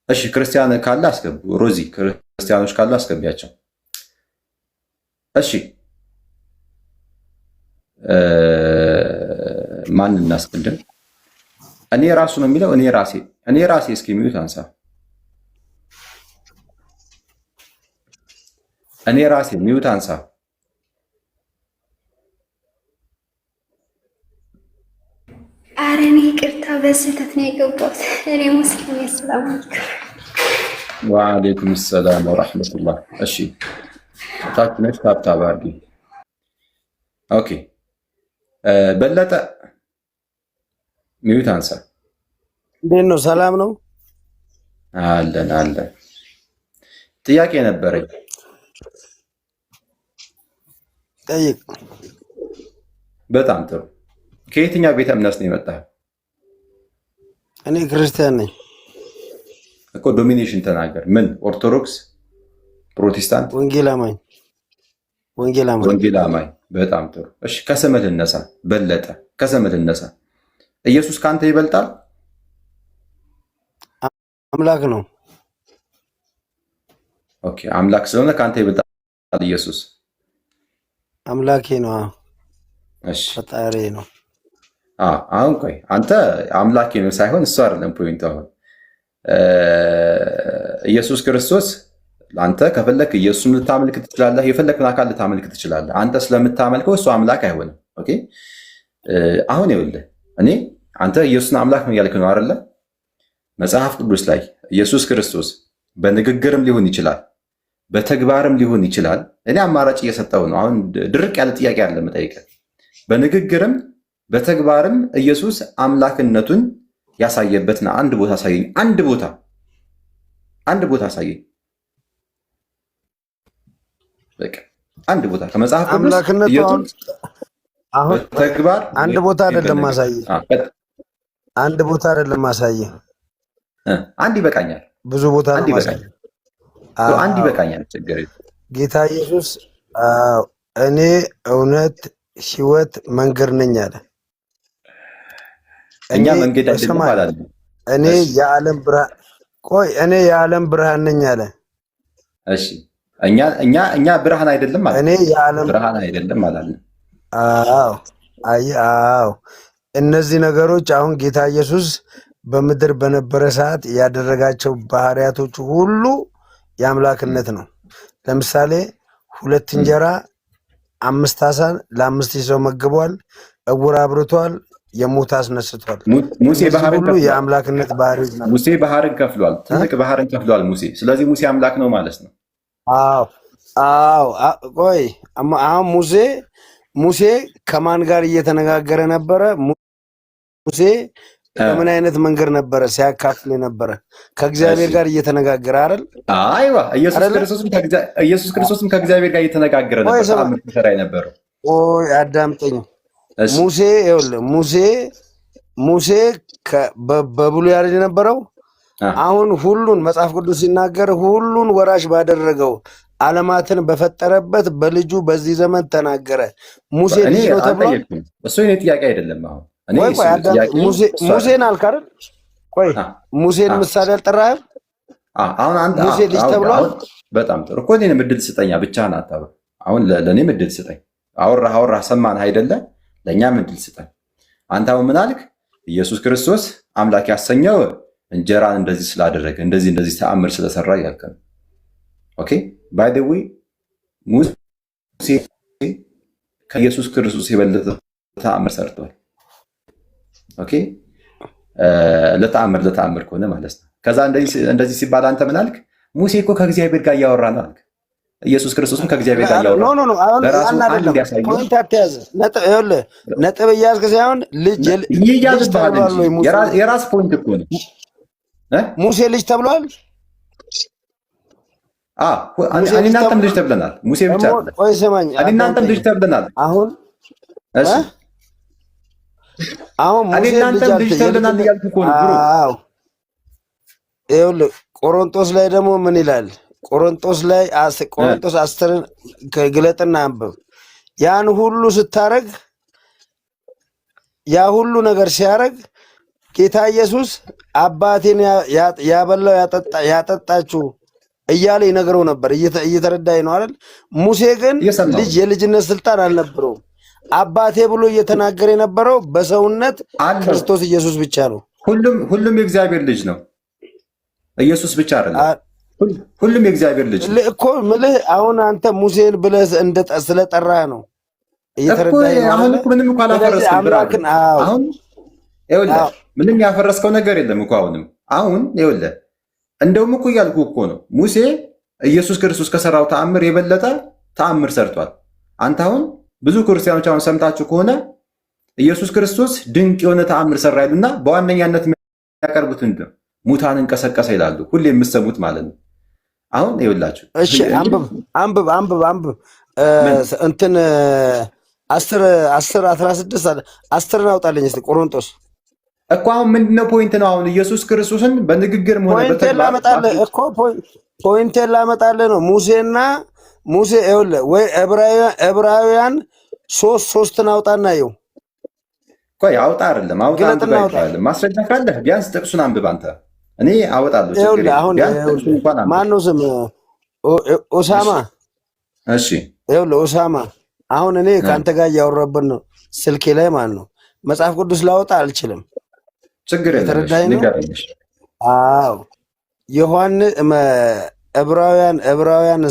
እሺ ክርስቲያን ካለ አስገቡ። ሮዚ ክርስቲያኖች ካሉ አስገቢያቸው። እሺ ማን እናስቀድም? እኔ ራሱ ነው የሚለው እኔ ራሴ እስኪ ሚዩት አንሳ። እኔ ራሴ ሚዩት አንሳ። ኧረ እኔ ይቅርታ በስህተት ነው የገባሁት። እኔ ሙስሊም የሰላም አለይኩም። ወአለይኩም ሰላም ወራህመቱላህ። እሺ ታች ነሽ ታብታብ አድርጊ። ኦኬ በለጠ ሚዩት አንሳ። እንዴት ነው? ሰላም ነው? አለን። ጥያቄ ነበረኝ። ጠይቅ። በጣም ጥሩ። ከየትኛው ቤተ እምነት ነው የመጣኸው? እኔ ክርስቲያን ነኝ እኮ። ዶሚኔሽን ተናገር። ምን? ኦርቶዶክስ፣ ፕሮቴስታንት? ወንጌል አማኝ። በጣም ጥሩ። እሺ ከስምህ ልነሳ። በለጠ ከስምህ ልነሳ። ኢየሱስ ከአንተ ይበልጣል? አምላክ ነው። ኦኬ አምላክ ስለሆነ ከአንተ ይበልጣል ኢየሱስ። አምላኬ ነው። እሺ ፈጣሪ ነው። አሁን ቆይ አንተ አምላኬ ነው ሳይሆን እሱ አይደለም ፖይንቱ። አሁን ኢየሱስ ክርስቶስ አንተ ከፈለክ ኢየሱስን ልታመልክ ትችላለህ፣ የፈለክን አካል ልታመልክ ትችላለህ። አንተ ስለምታመልከው እሱ አምላክ አይሆንም። ኦኬ አሁን ይኸውልህ አንተ ኢየሱስን አምላክ ነው እያልክ ነው አይደለ? መጽሐፍ ቅዱስ ላይ ኢየሱስ ክርስቶስ በንግግርም ሊሆን ይችላል፣ በተግባርም ሊሆን ይችላል። እኔ አማራጭ እየሰጠው ነው። አሁን ድርቅ ያለ ጥያቄ አለ መጠየቅ። በንግግርም በተግባርም ኢየሱስ አምላክነቱን ያሳየበትና አንድ ቦታ አሳየኝ። አንድ ቦታ አሳየኝ። በቃ አንድ ቦታ ከመጽሐፍ ቅዱስ አሁን ተግባር አንድ ቦታ አይደለም ማሳየህ። አንድ ቦታ አይደለም ማሳየህ። አንድ ይበቃኛል። ብዙ ቦታ ነው ማሳየህ። አንድ ይበቃኛል። ችግር ጌታ ኢየሱስ እኔ እውነት ሕይወት መንገድ ነኝ አለ። እኛ መንገድ አይደለም አላለም። እኔ የዓለም ብርሃን እኔ የዓለም ብርሃን ነኝ አለ። እሺ እኛ ብርሃን አይደለም አለ። እኔ የዓለም ብርሃን አይደለም አላለም። አዎ እነዚህ ነገሮች አሁን ጌታ ኢየሱስ በምድር በነበረ ሰዓት ያደረጋቸው ባህሪያቶች ሁሉ የአምላክነት ነው። ለምሳሌ 2 እንጀራ 5 ዓሣን ለ5,000 ሰው መግቧል። እውር አብርቷል። የሞት አስነስቷል። ሙሴ ባህርን ሁሉ የአምላክነት ባህሪዎች ናቸው። ሙሴ ባህርን ከፍሏል። ትልቅ ባህርን ከፍሏል ሙሴ። ስለዚህ ሙሴ አምላክ ነው ማለት ነው። ቆይ አሁን ሙሴ ከማን ጋር እየተነጋገረ ነበረ? ሙሴ በምን አይነት መንገድ ነበረ ሲያካፍል ነበረ? ከእግዚአብሔር ጋር እየተነጋገረ አይደል? አይዋ ኢየሱስ ክርስቶስም ከእግዚአብሔር ጋር እየተነጋገረ ነበር። ተአምር ሲሰራ የነበረው አዳምጠኝ። ሙሴ በብሉይ አይደል የነበረው? አሁን ሁሉን መጽሐፍ ቅዱስ ሲናገር ሁሉን ወራሽ ባደረገው ዓለማትን በፈጠረበት በልጁ በዚህ ዘመን ተናገረ። ሙሴ ልጅ ነው ተብሏል። እሱ የኔ ጥያቄ አይደለም። አሁን ሙሴን አልክ አይደል? ቆይ ሙሴን ምሳሌ አልጠራህም? አሁን ሙሴ ልጅ ተብሏል። በጣም ጥሩ እኮ እኔንም እድል ስጠኛ፣ ብቻህን አታውራ። አሁን ለእኔም እድል ስጠኝ። አወራህ ሰማንህ አይደለ? ለእኛም እድል ስጠኝ። አንተ አሁን ምን አልክ? ኢየሱስ ክርስቶስ አምላክ ያሰኘው እንጀራን እንደዚህ ስላደረገ እንደዚህ ተአምር ስለሰራ እያልክ ነው። ኦኬ ባይ ዘ ዌይ ሙሴ ከኢየሱስ ክርስቶስ የበለጠ ተአምር ሰርቷል። ኦኬ ለተአምር ከሆነ ማለት ነው። ከዛ እንደዚህ ሲባል አንተ ምን አልክ? ሙሴ እኮ ከእግዚአብሔር ጋር እያወራ ነው አልክ። ኢየሱስ ክርስቶስም ከእግዚአብሔር ጋር እያወራ ነጥብ እያዝክ ሳይሆን ልጅ የራስ ፖይንት እኮ ነው። ሙሴ ልጅ ተብሏል። እናንተም ልጅ ተብለናል። ሙሴ ብቻ እናንተም ልጅ ተብለናል። አሁን እናንተም ልጅ ተብለናል እያልኩ እኮ ነው። ይኸውልህ ቆሮንቶስ ላይ ደግሞ ምን ይላል? ቆሮንቶስ 10 ግለጥና አንብብ። ያን ሁሉ ስታረግ ያ ሁሉ ነገር ሲያረግ ጌታ ኢየሱስ አባቴን ያበላው ያጠጣችሁ እያለ ይነግረው ነበር። እየተረዳኝ ነው አይደል? ሙሴ ግን ልጅ የልጅነት ስልጣን አልነበረውም። አባቴ ብሎ እየተናገረ የነበረው በሰውነት ክርስቶስ ኢየሱስ ብቻ ነው። ሁሉም የእግዚአብሔር ልጅ ነው። ኢየሱስ ብቻ አይደለም። ሁሉም የእግዚአብሔር ልጅ እኮ ምልህ አሁን አንተ ሙሴን ብለህ ስለጠራህ ነው እየተረዳኝ ነው። አሁን ምንም እኮ አላፈረስክም። አሁን ይኸውልህ ምንም ያፈረስከው ነገር የለም እኮ አሁን ይኸውልህ እንደውም እኮ እያልኩ እኮ ነው። ሙሴ ኢየሱስ ክርስቶስ ከሰራው ተአምር የበለጠ ተአምር ሰርቷል። አንተ አሁን ብዙ ክርስቲያኖች አሁን ሰምታችሁ ከሆነ ኢየሱስ ክርስቶስ ድንቅ የሆነ ተአምር ሰራ ይሉና በዋነኛነት የሚያቀርቡት ምንድን ነው? ሙታንን ቀሰቀሰ ይላሉ። ሁሌ የምትሰሙት ማለት ነው። አሁን ይኸውላችሁ እሺ፣ አንብብ እንትን 10:16 አውጣልኝ እስኪ ቆሮንቶስ እኮ አሁን ምንድነው ፖይንት ነው? አሁን ኢየሱስ ክርስቶስን በንግግር ሆነ ፖይንቴን ላመጣልህ ነው። ሙሴ ይኸውልህ ወይ ዕብራውያን 3:3 አውጣና ይኸው። ቆይ አውጣ አይደለም አውጣ አይደለም። ማስረጃ ካለህ ቢያንስ ጥቅሱን አንብብ አንተ። እኔ አወጣለሁ። ይኸውልህ አሁን ማነው ስም ኦሳማ? እሺ ይኸውልህ ኦሳማ፣ አሁን እኔ ከአንተ ጋር እያወራሁበት ነው ስልኬ ላይ ማለት ነው። መጽሐፍ ቅዱስ ላወጣ አልችልም። ችግር የለም። አዎ ዕብራውያን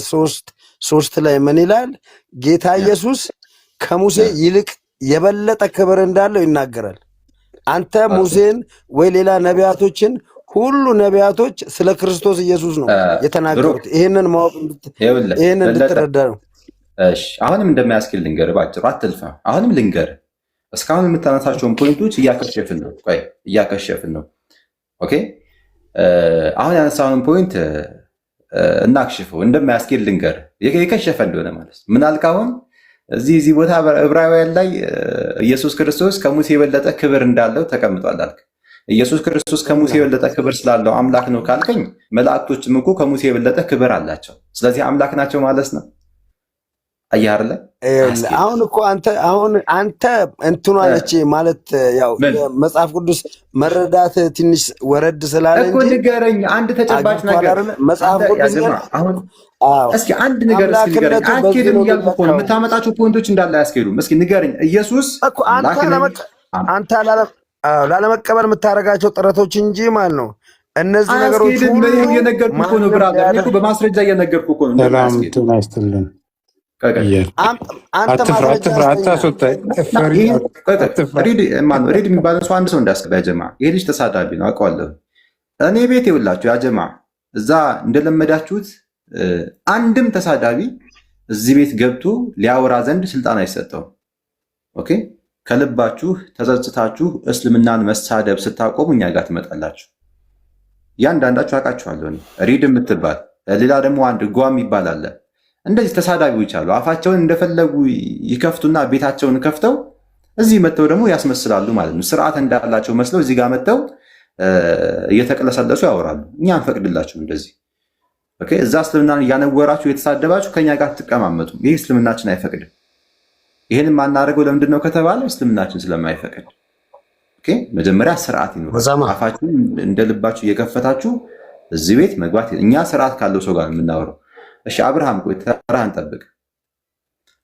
3:3 ላይ ምን ይላል? ጌታ ኢየሱስ ከሙሴ ይልቅ የበለጠ ክብር እንዳለው ይናገራል። አንተ ሙሴን ወይ ሌላ ነቢያቶችን ሁሉ ነቢያቶች ስለ ክርስቶስ ኢየሱስ ነው የተናገሩት። ይህንን ማወቅ ይህንን እንድትረዳ ነው። እሺ አሁንም እንደማያስኬድ ልንገርህ፣ ባጭሩ አትልፋ። አሁንም ልንገርህ እስካሁን የምታነሳቸውን ፖይንቶች እያከሸፍን ነው። ኦኬ አሁን ያነሳውን ፖይንት እናክሽፈው። እንደማያስኬድ ልንገርህ የከሸፈ እንደሆነ ማለት ነው። ምን አልክ አሁን? እዚህ ቦታ ዕብራውያን ላይ ኢየሱስ ክርስቶስ ከሙሴ የበለጠ ክብር እንዳለው ተቀምጧል አልክ። ኢየሱስ ክርስቶስ ከሙሴ የበለጠ ክብር ስላለው አምላክ ነው ካልከኝ፣ መላእክቶችም እኮ ከሙሴ የበለጠ ክብር አላቸው። ስለዚህ አምላክ ናቸው ማለት ነው። አየህ አይደለ? አሁን እኮ አንተ እንትኗ ነች ማለት ያው መጽሐፍ ቅዱስ መረዳት ትንሽ ወረድ ስላለ እኮ ንገረኝ። አንድ ተጨባጭ ነገር መጽሐፍ ቅዱስ እስኪ አንድ ነገር እስኪ ንገረኝ። አትሄድም እያልኩ እኮ ነው። የምታመጣቸው ፖይንቶች እንዳለ አያስኬዱም። እስኪ ንገረኝ። ኢየሱስ አንተ ላለመቀበል የምታደርጋቸው ጥረቶች እንጂ ማለት ነው። እነዚህ ነገሮች ሁሉ እየነገርኩህ እኮ ነው ብራዘር። እኔ እኮ በማስረጃ እየነገርኩህ እኮ ነው። ሬድ የሚባለው ሰው አንድ ሰው እንዳስገባ ያጀማ። ይሄ ልጅ ተሳዳቢ ነው አውቀዋለሁ። እኔ ቤት ይውላችሁ ያጀማ፣ እዛ እንደለመዳችሁት አንድም ተሳዳቢ እዚህ ቤት ገብቶ ሊያወራ ዘንድ ስልጣን አይሰጠውም። ኦኬ፣ ከልባችሁ ተጸጽታችሁ እስልምናን መሳደብ ስታቆሙ እኛ ጋር ትመጣላችሁ። እያንዳንዳችሁ አውቃችኋለሁ። ሪድ የምትባል ሌላ ደግሞ አንድ ጓም ይባላል። እንደዚህ ተሳዳቢዎች አሉ። አፋቸውን እንደፈለጉ ይከፍቱና ቤታቸውን ከፍተው እዚህ መጥተው ደግሞ ያስመስላሉ ማለት ነው። ስርዓት እንዳላቸው መስለው እዚህ ጋር መጥተው እየተቀለሰለሱ ያወራሉ። እኛ አንፈቅድላችሁ እንደዚህ። ኦኬ፣ እዛ እስልምናን እያነወራችሁ የተሳደባችሁ ከኛ ጋር ትቀማመጡ። ይህ እስልምናችን አይፈቅድም። ይህን የማናደርገው ለምንድን ነው ከተባለ እስልምናችን ስለማይፈቅድ። ኦኬ፣ መጀመሪያ ስርዓት ይኖራል። አፋችሁን እንደ ልባችሁ እየከፈታችሁ እዚህ ቤት መግባት። እኛ ስርዓት ካለው ሰው ጋር የምናወራው። እሺ አብርሃም ቆይ ተራህን ጠብቅ።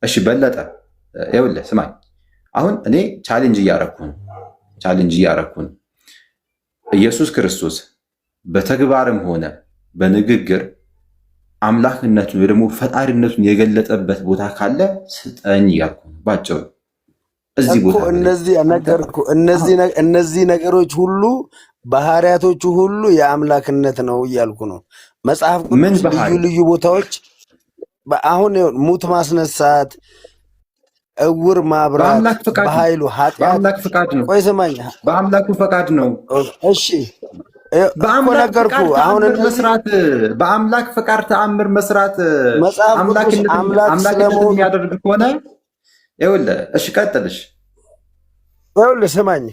እሺ በለጠ ይኸውልህ ስማኝ፣ አሁን እኔ ቻሌንጅ እያረኩ ነው። ኢየሱስ ክርስቶስ በተግባርም ሆነ በንግግር አምላክነቱን ወይ ደግሞ ፈጣሪነቱን የገለጠበት ቦታ ካለ ስጠኝ እያልኩ ነው ባጭሩ። እዚህ ቦታ እነዚህ ነገሮች ሁሉ ባህሪያቶቹ ሁሉ የአምላክነት ነው እያልኩ ነው። መጽሐፍ ቅዱስ ልዩ ልዩ ቦታዎች አሁን ሙት ማስነሳት፣ እውር ማብራት በኃይሉ በአምላክ ፈቃድ ነው። ቆይ ስማኝ፣ በአምላኩ ፈቃድ ነው። እሺ በአምላክ ፈቃድ ተአምር መስራት አምላክ የሚያደርግ ከሆነ ይኸውልህ፣ እሺ ቀጥልሽ። ይኸውልህ ስማኝ፣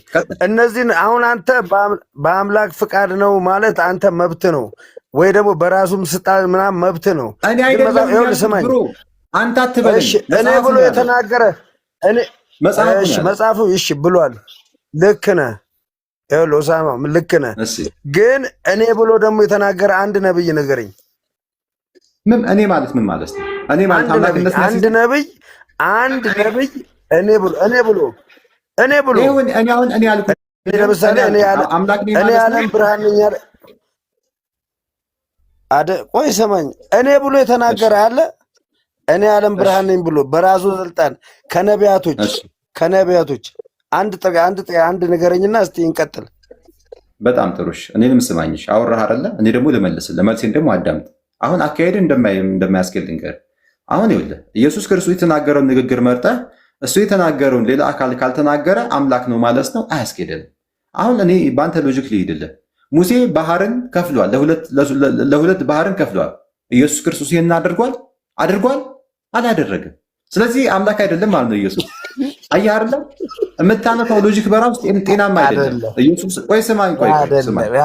እነዚህን አሁን አንተ በአምላክ ፍቃድ ነው ማለት አንተ መብት ነው ወይ ደግሞ በራሱም ስልጣን ምናምን መብት ነው። እኔ አይደለም ስማኝ፣ አንተ አትበለኝ። እኔ ብሎ የተናገረ መጽሐፉ እሺ ብሏል። ልክ ነህ። ይኸውልህ ኦሳማ ልክ ነህ። ግን እኔ ብሎ ደግሞ የተናገረ አንድ ነብይ ንገረኝ። እኔ ማለት ምን ማለት ነው? እኔ ማለት አንድ ነብይ እኔ ብሎ ለምሳሌ እኔ ዓለም ብርሃን ነኝ አለ። ቆይ ሰማኝ፣ እኔ ብሎ የተናገረ አለ። እኔ ዓለም ብርሃን ነኝ ብሎ በራሱ ስልጣን ከነቢያቶች አንድ ነገረኝና እስቲ እንቀጥል። በጣም ጥሩሽ። እኔንም ስማኝሽ፣ አወራህ አይደለ? እኔ ደግሞ ልመልስልህ። መልሴን ደግሞ አዳምጥ። አሁን አካሄድ እንደማያስኬድ ልንገር። አሁን ይኸውልህ ኢየሱስ ክርስቶስ የተናገረውን ንግግር መርጠህ እሱ የተናገረውን ሌላ አካል ካልተናገረ አምላክ ነው ማለት ነው፣ አያስኬድም። አሁን እኔ በአንተ ሎጂክ ልሂድልህ። ሙሴ ባህርን ከፍሏል፣ ለሁለት ባህርን ከፍሏል። ኢየሱስ ክርስቶስ ይህን አድርጓል? አላደረግም። ስለዚህ አምላክ አይደለም ማለት ነው ኢየሱስ። አየህ አይደለም? የምታነሳው ሎጂክ በራሱ ጤናማ አይደለም። ኢየሱስ ቆይ ስማኝ፣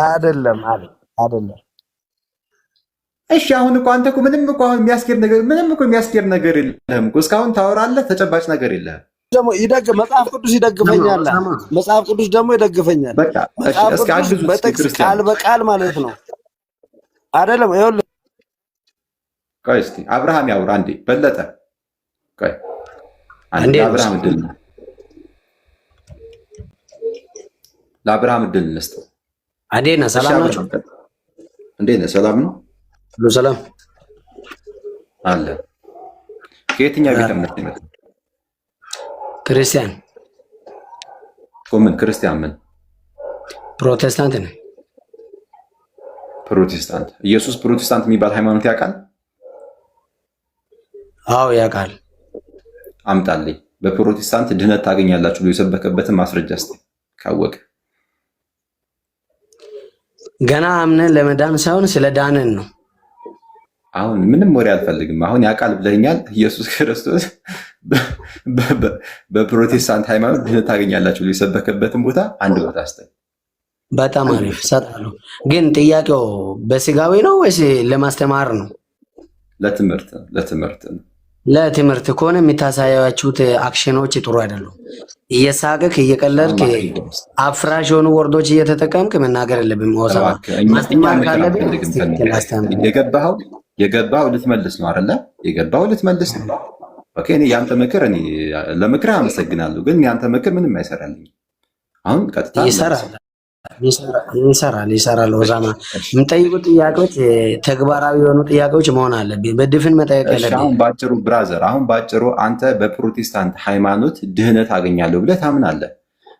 አይደለም። እሺ አሁን እኮ አንተ እኮ ምንም እኮ የሚያስኬድ ነገር የለህም እኮ እስካሁን ታወራለህ፣ ተጨባጭ ነገር የለህም። መጽሐፍ ቅዱስ ይደግፈኛል። መጽሐፍ ቅዱስ ደግሞ ይደግፈኛል። በጥቅስ ቃል በቃል ማለት ነው አይደለም። ይኸውልህ ቆይ እስኪ አብርሃም ያውራ አንዴ። በለጠ ቆይ አንዴ አብርሃም እድል ነው፣ ለአብርሃም እድል እንስጠው። እንዴት ነህ? ሰላም ናቸው? እንዴት ነህ? ሰላም ነው ሁሉ ሰላም አለ። ከየትኛው ቤተ እምነት ነው? ክርስቲያን። ምን ክርስቲያን? ምን ፕሮቴስታንት ነኝ። ፕሮቴስታንት። ኢየሱስ ፕሮቴስታንት የሚባል ሃይማኖት ያውቃል? አዎ ያውቃል። አምጣልኝ። በፕሮቴስታንት ድህነት ታገኛላችሁ ብሎ የሰበከበትን ማስረጃ እስኪ ካወቀ። ገና አምነን ለመዳን ሳይሆን ስለ ዳንን ነው። አሁን ምንም ወሬ አልፈልግም። አሁን ያውቃል ብለኛል። ኢየሱስ ክርስቶስ በፕሮቴስታንት ሃይማኖት ድህነት ታገኛላችሁ ብሎ የሰበከበትን ቦታ አንድ ቦታ አስጠኝ። በጣም አሪፍ እሰጣለሁ። ግን ጥያቄው በስጋዊ ነው ወይስ ለማስተማር ነው? ለትምህርት ነው። ለትምህርት ከሆነ የምታሳያችሁት አክሽኖች ጥሩ አይደሉም። እየሳቅክ እየቀለድክ አፍራሽ የሆኑ ወርዶች እየተጠቀምክ መናገር የለብም። ኦሳማ ማስተማር ካለብህ የገባኸው ልትመልስ ነው አይደለ? የገባኸው ልትመልስ ነው። ኦኬ። እኔ ያንተ ምክር ለምክር አመሰግናለሁ፣ ግን ያንተ ምክር ምንም አይሰራልኝም። አሁን ቀጥታ ይሰራል። ኦሳማ የምጠይቁት ጥያቄዎች ተግባራዊ የሆኑ ጥያቄዎች መሆን አለብኝ። በድፍን መጠየቅ የለብኝ። አሁን ባጭሩ አንተ በፕሮቴስታንት ሃይማኖት ድህነት አገኛለሁ ብለህ ታምናለህ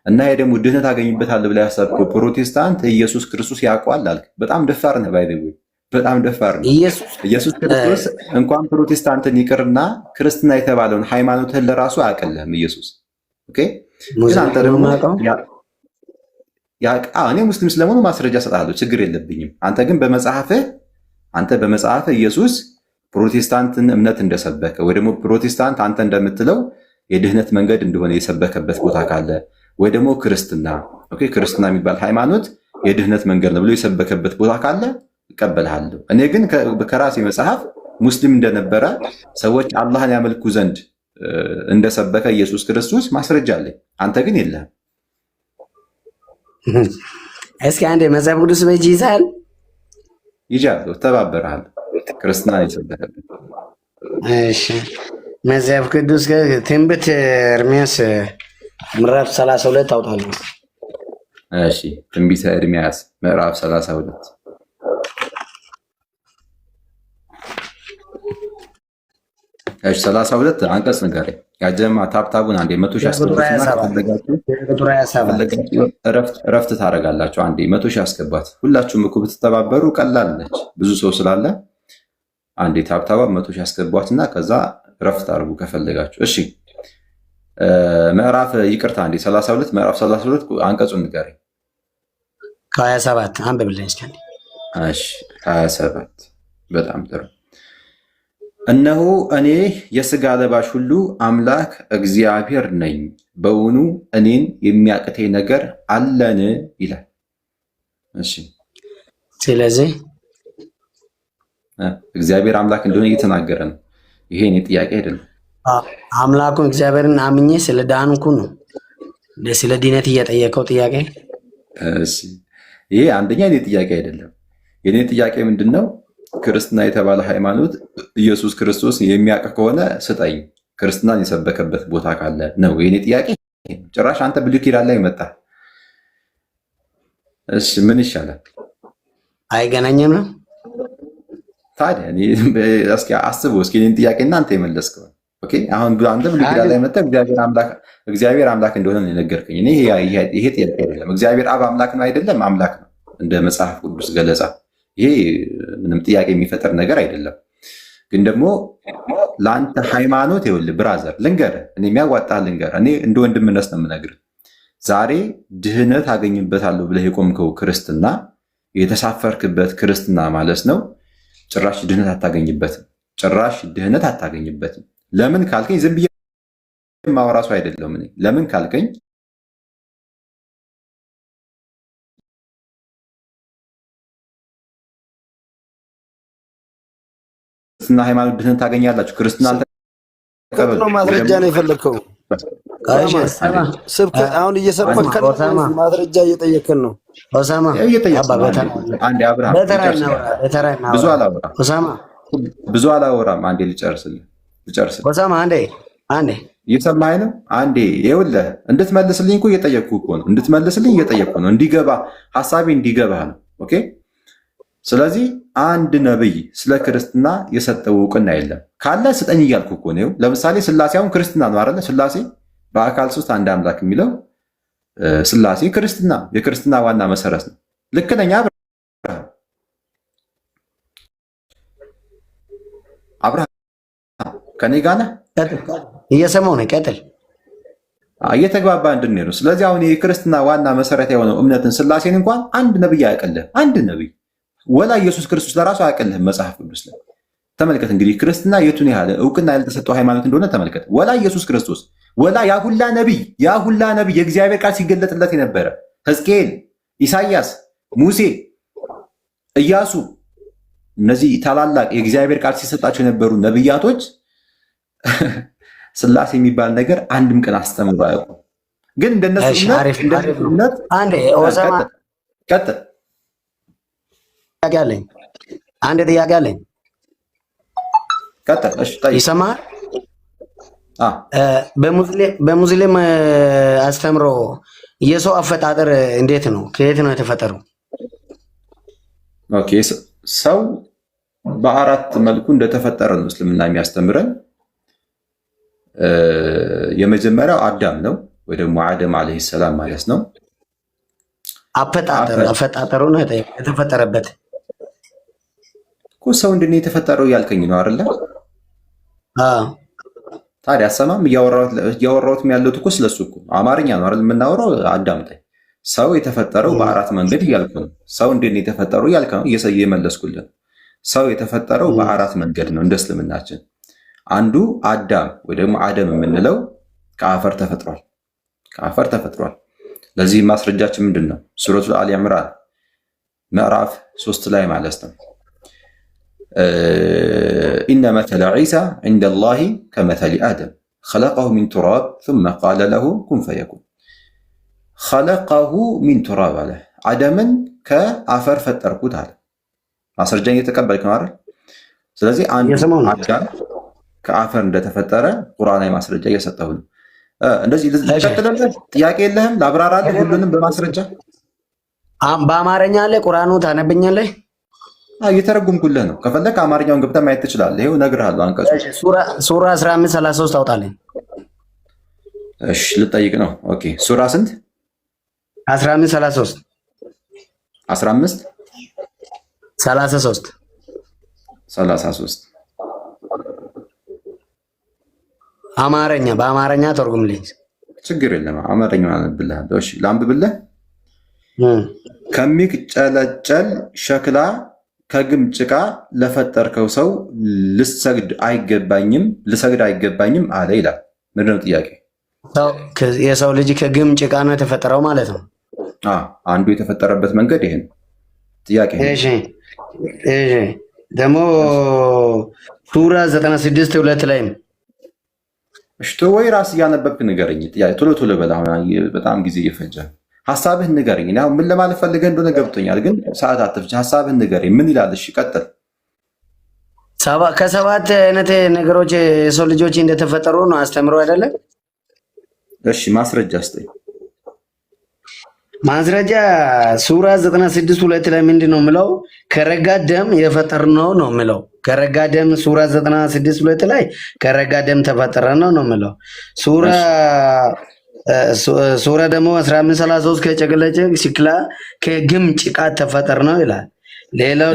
እና ይሄ ደግሞ ድህነት አገኝበታለሁ ብለህ ያሰብከው ፕሮቴስታንት ኢየሱስ ክርስቶስ ያውቀዋል አልክ። በጣም ደፋር ነህ። ባይ ዘ ወይ በጣም ደፋር ነው። ኢየሱስ ክርስቶስ እንኳን ፕሮቴስታንትን ይቅርና ክርስትና የተባለውን ሃይማኖትን ለራሱ አያውቅልህም ኢየሱስ። ኦኬ። ግን አንተ ደግሞ እኔ ሙስሊም ስለመሆኑ ማስረጃ እሰጥሃለሁ፣ ችግር የለብኝም። አንተ ግን በመጽሐፍህ ኢየሱስ ፕሮቴስታንትን እምነት እንደሰበከ ወይ ደግሞ ፕሮቴስታንት አንተ እንደምትለው የድህነት መንገድ እንደሆነ የሰበከበት ቦታ ካለ ወይ ደግሞ ክርስትና የሚባል ሃይማኖት የድህነት መንገድ ነው ብሎ የሰበከበት ቦታ ካለ እቀበልሃለሁ። እኔ ግን ከራሴ መጽሐፍ ሙስሊም እንደነበረ ሰዎች አላህን ያመልኩ ዘንድ እንደሰበከ ኢየሱስ ክርስቶስ ማስረጃ አለኝ። አንተ ግን የለህም። እስኪ አንዴ መጽሐፍ ቅዱስ በእጅ ይዛል ይጃለሁ፣ እተባበርሃለሁ። ክርስትና የሰበከበት እሺ፣ መጽሐፍ ቅዱስ ትንቢተ ኤርምያስ ምዕራፍ 32 አውጣለሁ። እሺ፣ ትንቢተ ኤርምያስ ምዕራፍ 32 እሺ 32 አንቀጽ ንገረኝ። ያጀማ ታብታቡን አንዴ 100 ሺህ አስገባትና እረፍት ታደርጋላችሁ። አንዴ 100 ሺህ አስገባት። ሁላችሁም እኮ ብትተባበሩ ቀላል ነች፣ ብዙ ሰው ስላለ አንዴ ታብታባ 100 ሺህ አስገባትና ከዛ እረፍት አድርጉ ከፈለጋችሁ። እሺ ምዕራፍ ይቅርታ፣ አንዴ 32 ምዕራፍ 32 አንቀጹን ንገረኝ። ከ27 አንብብልኝ እስኪ። እሺ 27 በጣም ጥሩ። እነሆ እኔ የሥጋ ለባሽ ሁሉ አምላክ እግዚአብሔር ነኝ፣ በውኑ እኔን የሚያቅተኝ ነገር አለን ይላል። እሺ ስለዚህ እግዚአብሔር አምላክ እንደሆነ እየተናገረ ነው። ይሄ እኔ ጥያቄ አይደለም። አምላኩን እግዚአብሔርን አምኜ ስለ ዳንኩ ነው ስለ ድነት እየጠየቀው ጥያቄ። እሺ ይሄ አንደኛ የኔ ጥያቄ አይደለም። የኔ ጥያቄ ምንድን ነው? ክርስትና የተባለ ሃይማኖት ኢየሱስ ክርስቶስ የሚያውቅ ከሆነ ስጠኝ፣ ክርስትናን የሰበከበት ቦታ ካለ ነው የኔ ጥያቄ። ጭራሽ አንተ ብሉይ ኪዳን ላይ መጣ። እሺ ምን ይሻላል? አይገናኝም ነው ታዲያ። እስኪ አስበው እስኪ እኔን ጥያቄ እናንተ የመለስከው። ኦኬ አሁን አንተ ብሉይ ኪዳን ላይ መጣ እግዚአብሔር አምላክ እንደሆነ ነው የነገርከኝ። እኔ ይሄ ጥያቄ አይደለም። እግዚአብሔር አብ አምላክ ነው አይደለም? አምላክ ነው እንደ መጽሐፍ ቅዱስ ገለጻ። ይሄ ምንም ጥያቄ የሚፈጠር ነገር አይደለም። ግን ደግሞ ለአንተ ሃይማኖት ይኸውልህ ብራዘር ልንገርህ፣ እኔ የሚያዋጣህ ልንገርህ። እኔ እንደ ወንድምነት ነው የምነግርህ። ዛሬ ድህነት አገኝበታለሁ ብለህ የቆምከው ክርስትና የተሳፈርክበት ክርስትና ማለት ነው። ጭራሽ ድህነት አታገኝበትም። ለምን ካልከኝ ዝም ብዬ ማወራ ሰው አይደለም። እኔ ለምን ካልከኝ ክርስትና ሃይማኖት ድህነት ታገኛላችሁ። ክርስትና አልተቀበሉ ማስረጃ ነው የፈለግከው። ስብከት አሁን እየሰበከን ማስረጃ እየጠየቅን ነው። ኦሳማ ብዙ አላወራም። አንዴ ልጨርስልህ። ኦሳማ አንዴ እየሰማኸኝ ነው? አንዴ ይኸውልህ እንድትመልስልኝ እኮ እየጠየቅኩህ እኮ ነው። እንዲገባ ሀሳቤ እንዲገባህ ነው። ኦኬ ስለዚህ አንድ ነብይ ስለ ክርስትና የሰጠው እውቅና የለም። ካለ ስጠኝ እያልኩ እኮ ነው። ለምሳሌ ስላሴ አሁን ክርስትና ነው አይደለ? ስላሴ በአካል ሶስት አንድ አምላክ የሚለው ስላሴ የክርስትና ዋና መሰረት ነው። ልክ ነኝ? አብርሃም ከኔ ጋር ነህ? እየሰማሁ ነው። ቀጥል። እየተግባባ እንድንሄድ ነው። ስለዚህ አሁን የክርስትና ዋና መሰረት የሆነው እምነትን ስላሴን እንኳን አንድ ነብይ አያውቅልህም። አንድ ነብይ ወላ ኢየሱስ ክርስቶስ ለራሱ አያውቅልህም። መጽሐፍ ቅዱስ ላይ ተመልከት። እንግዲህ ክርስትና የቱን ያህል እውቅና ያልተሰጠው ሃይማኖት እንደሆነ ተመልከት። ወላ ኢየሱስ ክርስቶስ ወላ ያሁላ ነቢይ የእግዚአብሔር ቃል ሲገለጥለት የነበረ ሕዝቅኤል፣ ኢሳይያስ፣ ሙሴ፣ ኢያሱ እነዚህ ታላላቅ የእግዚአብሔር ቃል ሲሰጣቸው የነበሩ ነብያቶች ስላሴ የሚባል ነገር አንድም ቀን አስተምሮ አያውቁም። ግን እንደነሱ እምነት አንድ ኦዛማ ቀጥል። አንድ ጥያቄ አለኝ። ቀጥል። እሺ ጠይቅ። ይሰማል? በሙስሊም አስተምሮ የሰው አፈጣጠር እንዴት ነው? ከየት ነው የተፈጠረው? ኦኬ፣ ሰው በአራት መልኩ እንደተፈጠረ ነው እስልምና የሚያስተምረን። የመጀመሪያው አዳም ነው ወይ ደግሞ አደም አለይሂ ሰላም ማለት ነው። አፈጣጠሩ ነው የተፈጠረበት እኮ ሰው እንዴት ነው የተፈጠረው እያልከኝ ነው አይደለ? ታዲያ አሰማም እያወራሁት ያለሁት እኮ ስለሱ እኮ አማርኛ ነው አይደል የምናወራው? አዳምጠኝ። ሰው የተፈጠረው በአራት መንገድ እያልኩ ነው። ሰው እንዴት ነው የተፈጠረው እያልክ ነው እየመለስኩልን። ሰው የተፈጠረው በአራት መንገድ ነው እንደ እስልምናችን። አንዱ አዳም ወይ ደግሞ አደም የምንለው ከአፈር ተፈጥሯል። ከአፈር ተፈጥሯል። ለዚህ ማስረጃችን ምንድን ነው? ሱረቱል አሊ ኢምራን ምዕራፍ 3 ላይ ማለት ነው። ኢነ መተለ ዒሳ ዒንደላሂ ከመተሊ አደም ኸለቀሁ ሚን ቱራብ ሱመ ቃለ ለሁ ኩን ፈየኩን። ኸለቀሁ ሚን ቱራብ አለ። አደምን ከአፈር ፈጠርኩት አለ። ማስረጃ እየተቀበልክ ነው አይደል? ስለዚህ አንዱ አዳም ከአፈር እንደተፈጠረ ቁርአን ላይ ማስረጃ እየሰጠሁ ነው። እንደዚህ ልትቀጥልልህ ጥያቄ የለህም? ላብራራልህ ሁሉንም በማስረጃ በአማርኛ ላይ ቁርአኑ ታነብኛለህ? እየተረጉምኩልህ ነው። ከፈለክ አማርኛውን ገብተህ ማየት ትችላለህ። ይኸው እነግርሃለሁ። አንቀጹ ሱራ 15:33 አውጣልኝ። እሺ ልጠይቅ ነው። ኦኬ ሱራ ስንት? 15:33 33 በአማርኛ ተርጉምልኝ። ችግር የለም። አማርኛውን አነብልሃለሁ። እሺ ላንብብልህ። ከሚጨለጨል ሸክላ ከግም ጭቃ ለፈጠርከው ሰው ልሰግድ አይገባኝም አለ ይላል። ምንድን ነው ጥያቄ? የሰው ልጅ ከግም ጭቃ ነው የተፈጠረው ማለት ነው። አንዱ የተፈጠረበት መንገድ ይሄ ነው። ጥያቄ ደግሞ ሱራ 96:2 ላይ እሽቶ ወይ ራስ እያነበብክ ንገረኝ። ቶሎ ቶሎ በል። አሁን በጣም ጊዜ እየፈጀ ሀሳብህን ንገረኝ። አሁን ምን ለማለት ፈልገህ እንደሆነ ገብቶኛል፣ ግን ሰዓት አትፍጅ። ሀሳብህን ንገረኝ። ምን ይላል? እሺ ቀጥል። ከሰባት አይነት ነገሮች የሰው ልጆች እንደተፈጠሩ ነው አስተምሮ አይደለም? እሺ ማስረጃ ስጠኝ። ማስረጃ ሱራ 96:2 ላይ ምንድን ነው የምለው? ከረጋ ደም የፈጠርነው ነው የምለው። ከረጋ ደም ሱራ 96:2 ላይ ከረጋ ደም ተፈጠረ ነው የምለው። ሱራ ደግሞ 15:33 ከጨቅለጭ ሸክላ ከግም ጭቃ ተፈጠር ነው ይላል። ሌላው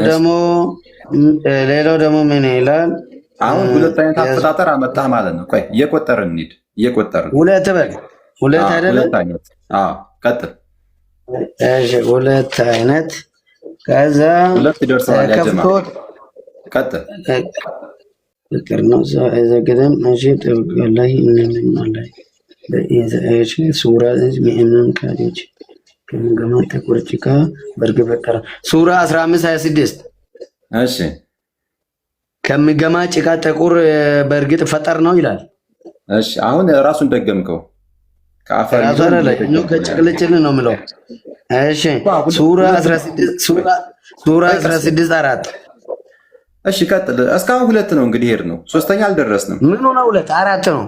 ደግሞ ምን ይላል? አሁን ሁለት አይነት አፈጣጠር አመጣህ ማለት ነው። ቆይ እየቆጠርን እንሂድ። እየቆጠርን ሁለት አይደለም? ቀጥል። እሺ ሁለት አይነት ከዛ ሁለት ይደርሰዋል። ያጀማል ቀጥል። ፍቅር ነው ዘገደም እሺ ተብቀላይ እንነማላይ በእሺ ሱራ ምእመን ካዲች ከመገማ ተቆርጭካ በርግበቀራ ሱራ 15:26 እሺ ከመገማ ጭቃ ጥቁር በእርግጥ ፈጠር ነው ይላል። እሺ አሁን ራሱን ደገምከው። ከአፈር ላይ ነው ከጭቅልጭል ነው የምለው። እሺ ሱራ 16:4 እሺ ቀጥል። እስካሁን ሁለት ነው እንግዲህ ሄድ ነው። ሶስተኛ አልደረስንም። ምን ነው? ሁለት አራት ነው።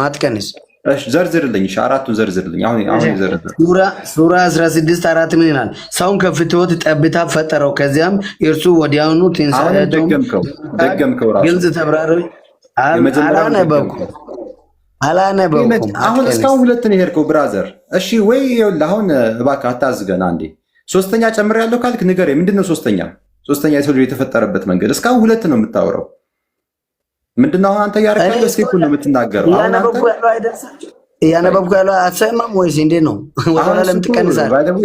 አትቀንስ። እሺ ዘርዝርልኝ። እሺ አራቱን ዘርዝርልኝ። አሁን ዘርዝር። ሱራ 16:4 ምን ይላል? ሰውን ከፍትወት ጠብታ ፈጠረው፣ ከዚያም እርሱ ወዲያውኑ ትንሣኤው ደገምከው ራሱ ግልጽ ተብራሪ አላነበብኩም። አሁን እስካሁን ሁለት ነው የሄድከው ብራዘር። እሺ ወይ ይኸውልህ፣ አሁን እባክህ አታዝገን። አንዴ ሶስተኛ ጨምሬያለሁ ካልክ ንገረኝ። ምንድን ነው ሶስተኛ የሰው ልጅ የተፈጠረበት መንገድ? እስካሁን ሁለት ነው የምታወራው። ምንድነው አሁን አንተ ያረካለው? እስኪ እኮ ነው የምትናገረው። እያነበብኩ ያለው አትሰማም ወይስ እንዴት ነው? ወላ ለምን ትቀንሳለህ?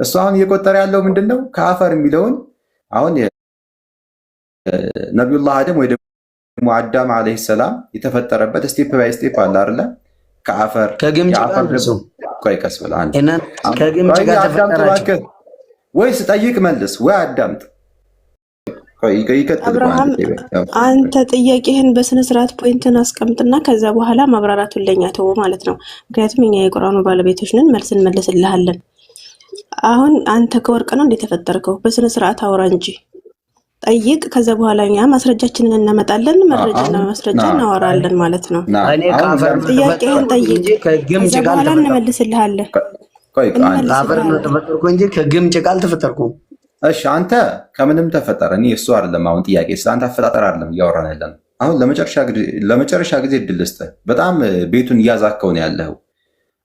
እሱ አሁን እየቆጠረ ያለው ምንድነው? ከአፈር የሚለውን አሁን ነቢዩላህ አደም ወይ ደግሞ አዳም አለይሂ ሰላም የተፈጠረበት ስቴፕ ባይ ስቴፕ አለ አይደለ? ከአፈር ቆይ ቀስ ብለህ አንድ እና ከግምጽ ጋር ተፈጠራችሁ ወይስ ጠይቅ መልስ ወይ አዳምጥ። አብርሃም አንተ ጥያቄህን በስነ ስርዓት ፖይንትን አስቀምጥና ከዛ በኋላ ማብራራቱን ለኛ ተው ማለት ነው። ምክንያቱም እኛ የቁርአኑ ባለቤቶች ነን፣ መልስ እንመልስልሃለን። አሁን አንተ ከወርቅ ነው እንደተፈጠርከው በስነ ስርዓት አውራ እንጂ ጠይቅ። ከዛ በኋላ እኛ ማስረጃችንን እናመጣለን፣ መረጃና ማስረጃ እናወራለን ማለት ነው። ጥያቄህን ጠይቅ፣ ከዛ በኋላ እንመልስልሃለን። ከአፈር ነው ተፈጠርኩ እንጂ ከግምጽ ቃል ተፈጠርኩ። እሺ አንተ ከምንም ተፈጠረ። እኔ እሱ አይደለም አሁን ጥያቄ ስለአንተ አፈጣጠር አይደለም እያወራን ያለን። አሁን ለመጨረሻ ጊዜ እድል ልስጥህ። በጣም ቤቱን እያዛከው ነው ያለው።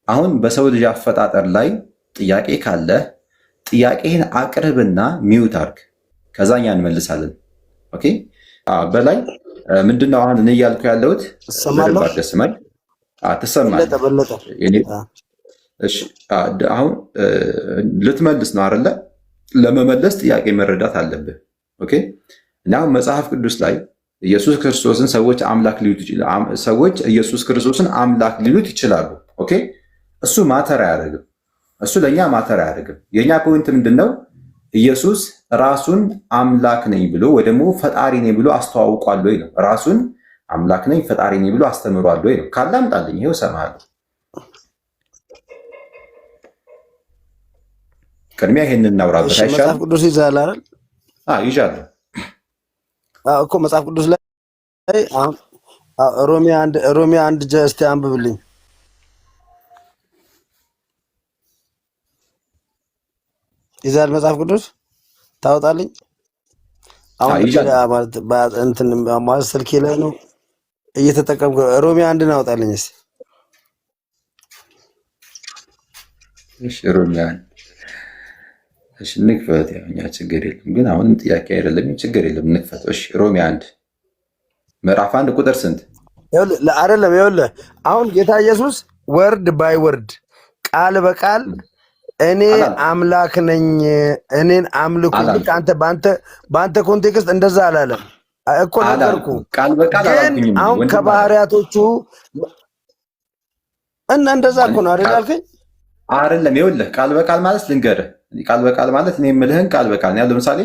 አሁን በሰው ልጅ አፈጣጠር ላይ ጥያቄ ካለ ጥያቄህን አቅርብና ሚውት አድርግ፣ ከዛኛ እንመልሳለን። ኦኬ በላይ ምንድነው አሁን እኔ እያልኩ ያለሁት? ደስማኝ ትሰማለህ? እሺ አሁን ልትመልስ ነው አይደለ? ለመመለስ ጥያቄ መረዳት አለብህ። ኦኬ እና መጽሐፍ ቅዱስ ላይ ኢየሱስ ክርስቶስን ሰዎች ኢየሱስ ክርስቶስን አምላክ ሊሉት ይችላሉ። ኦኬ እሱ ማተር አያደርግም። እሱ ለኛ ማተር አያደርግም። የኛ ፖይንት ምንድነው? ኢየሱስ ራሱን አምላክ ነኝ ብሎ ወይ ደግሞ ፈጣሪ ነኝ ብሎ አስተዋውቋል ወይ ነው። ራሱን አምላክ ነኝ ፈጣሪ ነኝ ብሎ አስተምሯል ወይ ነው። ካላምጣልኝ ይሄው ሰማሃለሁ። ቅድሚያ ይሄንን እናውራበት አይሻልም? መጽሐፍ ቅዱስ ይዛል አይደል? ይዣለሁ እኮ መጽሐፍ ቅዱስ ላይ አሁን ሮሜ አንድ ጀስቲ አንብብልኝ። ይዛል መጽሐፍ ቅዱስ ታወጣልኝ። አሁን ማለት እንትን ማለት ስልኬ ላይ ነው እየተጠቀምኩ። ሮሜ አንድ አውጣልኝ እስቲ። እሺ ሮሜ አንድ እሺ ንክፈት። ያው እኛ ችግር የለም ግን አሁንም ጥያቄ አይደለም፣ ችግር የለም ንክፈት። እሺ ሮሜ 1 ምዕራፍ 1 ቁጥር ስንት? አይደለም ይኸውልህ አሁን ጌታ ኢየሱስ ወርድ ባይ ወርድ ቃል በቃል እኔ አምላክ ነኝ እኔን አምልኩ። ልክ አንተ በአንተ ኮንቴክስት እንደዛ አላለም እኮ ነገርኩህ። ቃል በቃል ግን አሁን ከባህሪያቶቹ እና እንደዛ እኮ ነው አይደል ያልከኝ? አይደለም ይኸውልህ ቃል በቃል ማለት ልንገርህ፣ ቃል በቃል ማለት እኔ የምልህን ቃል በቃል ነው። ለምሳሌ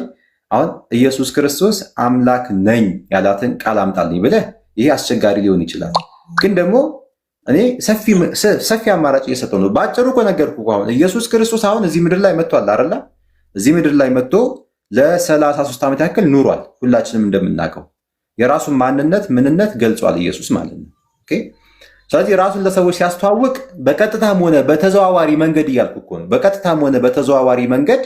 አሁን ኢየሱስ ክርስቶስ አምላክ ነኝ ያላትን ቃል አምጣልኝ ብለህ ይሄ አስቸጋሪ ሊሆን ይችላል። ግን ደግሞ እኔ ሰፊ አማራጭ እየሰጠው ነው። በአጭሩ እኮ ነገርኩህ። አሁን ኢየሱስ ክርስቶስ አሁን እዚህ ምድር ላይ መጥቷል አይደለ? እዚህ ምድር ላይ መጥቶ ለ33 ዓመት ያክል ኑሯል። ሁላችንም እንደምናውቀው የራሱን ምንነት ገልጿል ኢየሱስ ማለት ነው። ኦኬ ስለዚህ ራሱን ለሰዎች ሲያስተዋውቅ በቀጥታም ሆነ በተዘዋዋሪ መንገድ እያልኩ እኮ ነው። በቀጥታም ሆነ በተዘዋዋሪ መንገድ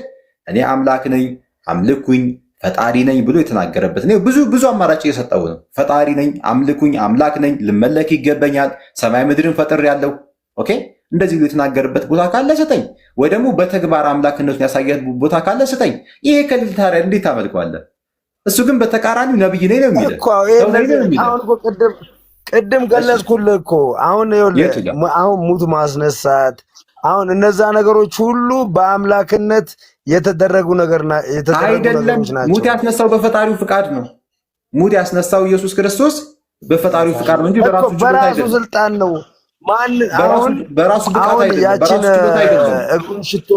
እኔ አምላክ ነኝ፣ አምልኩኝ፣ ፈጣሪ ነኝ ብሎ የተናገረበት ነው። ብዙ አማራጭ እየሰጠው ነው። ፈጣሪ ነኝ፣ አምልኩኝ፣ አምላክ ነኝ፣ ልመለክ ይገባኛል፣ ሰማይ ምድርን ፈጥሬያለሁ። ኦኬ እንደዚህ ብሎ የተናገረበት ቦታ ካለ ስጠኝ፣ ወይ ደግሞ በተግባር አምላክነቱን ያሳየት ቦታ ካለ ስጠኝ። ይሄ ከልል ታዲያ እንዴት ታመልከዋለህ? እሱ ግን በተቃራኒው ነብይ ነኝ ነው የሚለው። ቅድም ገለጽኩልህ እኮ አሁን ሙት ማስነሳት፣ አሁን እነዛ ነገሮች ሁሉ በአምላክነት የተደረጉ ነገሮች ናቸው። ሙት ያስነሳው በፈጣሪው ፍቃድ ነው። ሙት ያስነሳው ኢየሱስ ክርስቶስ በፈጣሪው ፍቃድ ነው እንጂ በራሱ ስልጣን ነው። በራሱ ብቃት አይደለም። እግሩን ሽቶ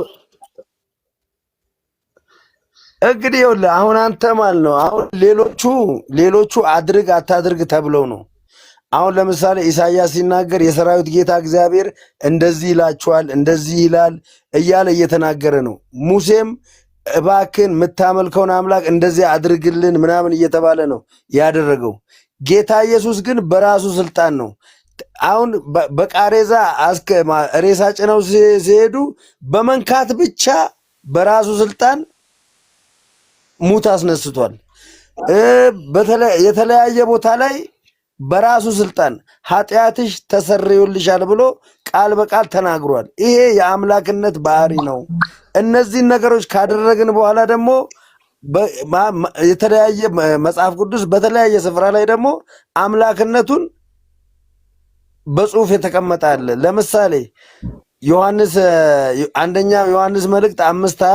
እንግዲህ ይኸውልህ አሁን አንተ ማለት ነው አሁን ሌሎቹ አድርግ አታድርግ ተብለው ነው። አሁን ለምሳሌ ኢሳይያስ ሲናገር የሰራዊት ጌታ እግዚአብሔር እንደዚህ ይላችኋል፣ እንደዚህ ይላል እያለ እየተናገረ ነው። ሙሴም እባክን የምታመልከውን አምላክ እንደዚህ አድርግልን ምናምን እየተባለ ነው ያደረገው። ጌታ ኢየሱስ ግን በራሱ ስልጣን ነው። አሁን በቃሬዛ ሬሳ ጭነው ሲሄዱ በመንካት ብቻ በራሱ ስልጣን ሙት አስነስቷል። የተለያየ ቦታ ላይ በራሱ ስልጣን ኃጢአትሽ ተሰርዮልሻል ብሎ ቃል በቃል ተናግሯል። ይሄ የአምላክነት ባህሪ ነው። እነዚህን ነገሮች ካደረግን በኋላ ደግሞ የተለያየ መጽሐፍ ቅዱስ በተለያየ ስፍራ ላይ ደግሞ አምላክነቱን በጽሁፍ የተቀመጠ አለ። ለምሳሌ አንደኛ ዮሐንስ መልእክት 5:20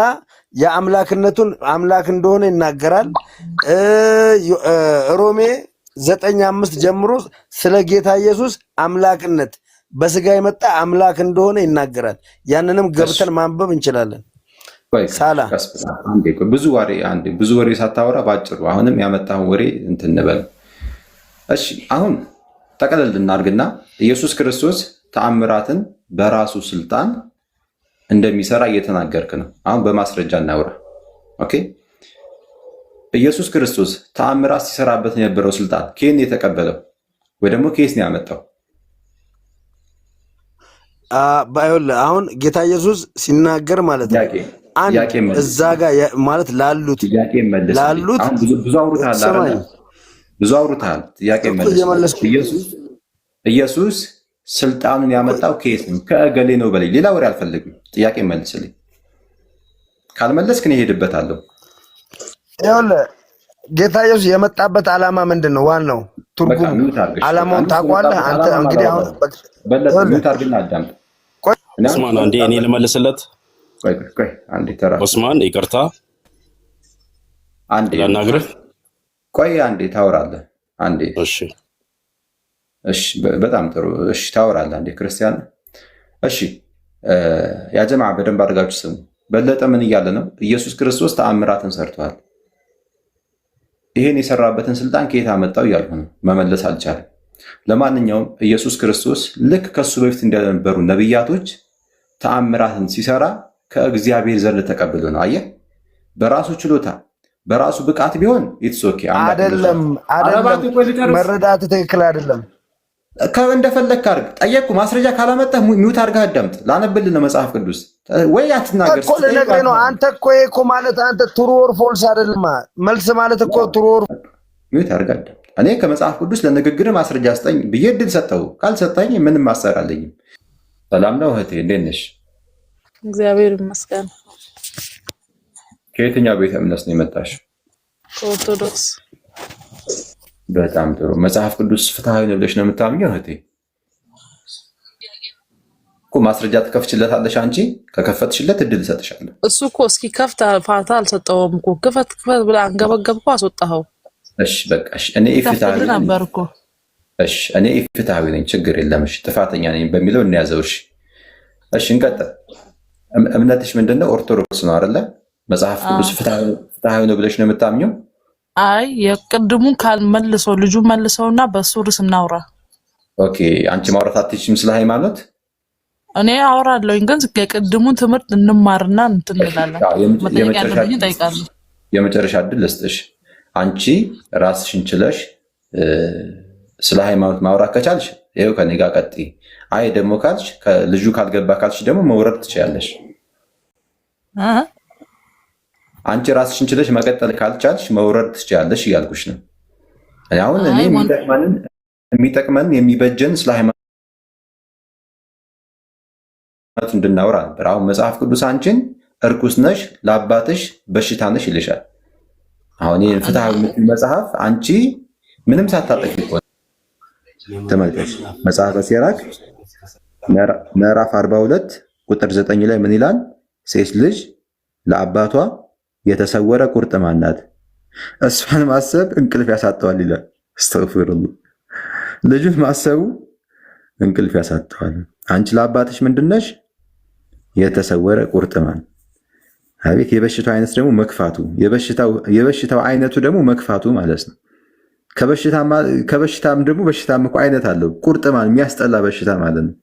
የአምላክነቱን አምላክ እንደሆነ ይናገራል። ሮሜ 9:5 ጀምሮ ስለ ጌታ ኢየሱስ አምላክነት በስጋ የመጣ አምላክ እንደሆነ ይናገራል። ያንንም ገብተን ማንበብ እንችላለን። ሳላ ብዙ ወሬ ሳታወራ ባጭሩ አሁንም ያመጣውን ወሬ እንትን እንበል። እሺ አሁን ጠቅለል እናድርግና ኢየሱስ ክርስቶስ ተአምራትን በራሱ ስልጣን እንደሚሰራ እየተናገርክ ነው። አሁን በማስረጃ እናውራ። ኦኬ ኢየሱስ ክርስቶስ ተአምራት ሲሰራበት የነበረው ስልጣን ከየት ነው የተቀበለው? ወይ ደግሞ ከየት ነው ያመጣው? አሁን ጌታ ኢየሱስ ሲናገር ማለት ነው እዛ ጋር ማለት ላሉት ብዙ አውርተሃል። ጥያቄ መልስ። ኢየሱስ ስልጣኑን ያመጣው ከየት ነው? ከእገሌ ነው በላይ ሌላ ወሬ አልፈልግም። ጥያቄ መልስልኝ። ካልመለስክ እኔ እሄድበታለሁ። ይኸውልህ ጌታ ኢየሱስ የመጣበት ዓላማ ምንድን ነው? ዋናው ትርጉም ዓላማውን ታውቀዋለህ አንተ። እንግዲህ አሁን ኡስማን አንዴ እኔ ልመልስለት። ኡስማን ይቅርታ አንዴ ላናግርህ። ቆይ አንዴ ታወራለህ። አንዴ እሺ በጣም ጥሩ። እሺ ታወራለህ አንዴ ክርስቲያን። እሺ ያ ጀማዓ በደንብ አድርጋችሁ ስሙ። በለጠ ምን እያለ ነው? ኢየሱስ ክርስቶስ ተአምራትን ሰርቷል። ይሄን የሰራበትን ስልጣን ከየት አመጣው እያልኩ ነው። መመለስ አልቻለም። ለማንኛውም ኢየሱስ ክርስቶስ ልክ ከሱ በፊት እንደነበሩ ነብያቶች ተአምራትን ሲሰራ ከእግዚአብሔር ዘንድ ተቀብሎ ነው። አየህ፣ በራሱ ችሎታ በራሱ ብቃት ቢሆን ኢትሶኬ አይደለም። መረዳት ትክክል አይደለም። እንደፈለግህ አድርግ። ጠየቅኩ። ማስረጃ ካላመጣህ ሚውት አድርገህ አዳምጥ። ላነብልህ ነው መጽሐፍ ቅዱስ ወይ አትናገር እኮ ልነግርህ ነው። አንተ እኮ እኮ ማለት አንተ ትሩ ኦር ፎልስ አይደለም መልስ ማለት እኮ ትሩ ኦር ሚውት አድርገህ አዳምጥ። እኔ ከመጽሐፍ ቅዱስ ለንግግር ማስረጃ ስጠኝ ብዬ እድል ሰጠው። ካልሰጠኝ ምንም ማሰራለኝም። ሰላም ነው እህቴ፣ እንዴት ነሽ? እግዚአብሔር ይመስገን። ከየትኛው ቤተ እምነት ነው የመጣሽው? ከኦርቶዶክስ። በጣም ጥሩ። መጽሐፍ ቅዱስ ፍትሐዊ ነው ብለሽ ነው የምታምኘው እህቴ? እኮ ማስረጃ ትከፍችለታለሽ አንቺ። ከከፈትሽለት እድል እሰጥሻለሁ። እሱ እኮ እስኪ ከፍታ ፋታ አልሰጠውም እኮ። ክፈት ክፈት ብለህ አንገበገብኩ፣ አስወጣኸው። እሺ በቃ እሺ። እኔ ኢፍትሐዊ ነበር እኮ። እሺ እኔ ኢፍትሐዊ ነኝ፣ ችግር የለም። እሺ ጥፋተኛ ነኝ በሚለው እንያዘው። እሺ እሺ እንቀጥል። እምነትሽ ምንድነው? ኦርቶዶክስ ነው አይደለ? መጽሐፍ ቅዱስ ፍትሐዊ ነው ብለሽ ነው የምታምኘው? አይ የቅድሙን ካልመልሰው ልጁ መልሰውና በሱ ርዕስ እናውራ። ኦኬ አንቺ ማውራት አትችይም ስለ ሃይማኖት? እኔ አወራለሁኝ፣ ግን የቅድሙን ትምህርት እንማርና እንትን እንላለን። መጠየቅ ያለብኝ እጠይቃለሁ። የመጨረሻ እድል ልስጥሽ። አንቺ ራስሽን ችለሽ ስለ ሃይማኖት ማውራት ከቻልሽ ይኸው ከኔ ጋር ቀጥይ። አይ ደግሞ ካልሽ ልጁ ካልገባ ካልሽ ደግሞ መውረድ ትችያለሽ። አንቺ ራስሽን ችለሽ መቀጠል ካልቻልሽ መውረድ ትችያለሽ እያልኩሽ ነው። አሁን እኔ የሚጠቅመን የሚበጀን ስለ ሃይማኖት እንድናወራ ነበር። አሁን መጽሐፍ ቅዱስ አንቺን እርኩስ ነሽ፣ ለአባትሽ በሽታ ነሽ ይልሻል። አሁን ይህን ፍትሐዊ መጽሐፍ አንቺ ምንም ሳታጠቂ ተመልከች። መጽሐፈ ሲራክ ምዕራፍ 42 ቁጥር 9 ላይ ምን ይላል? ሴት ልጅ ለአባቷ የተሰወረ ቁርጥማን ናት፣ እሷን ማሰብ እንቅልፍ ያሳጠዋል ይላል። አስተግፊሩላህ። ልጁን ማሰቡ እንቅልፍ ያሳጠዋል። አንቺ ለአባትሽ ምንድነሽ? የተሰወረ ቁርጥማን። አቤት! የበሽታው አይነት ደግሞ መክፋቱ፣ የበሽታው አይነቱ ደግሞ መክፋቱ ማለት ነው። ከበሽታም ደግሞ በሽታም እኮ አይነት አለው። ቁርጥማን የሚያስጠላ በሽታ ማለት ነው።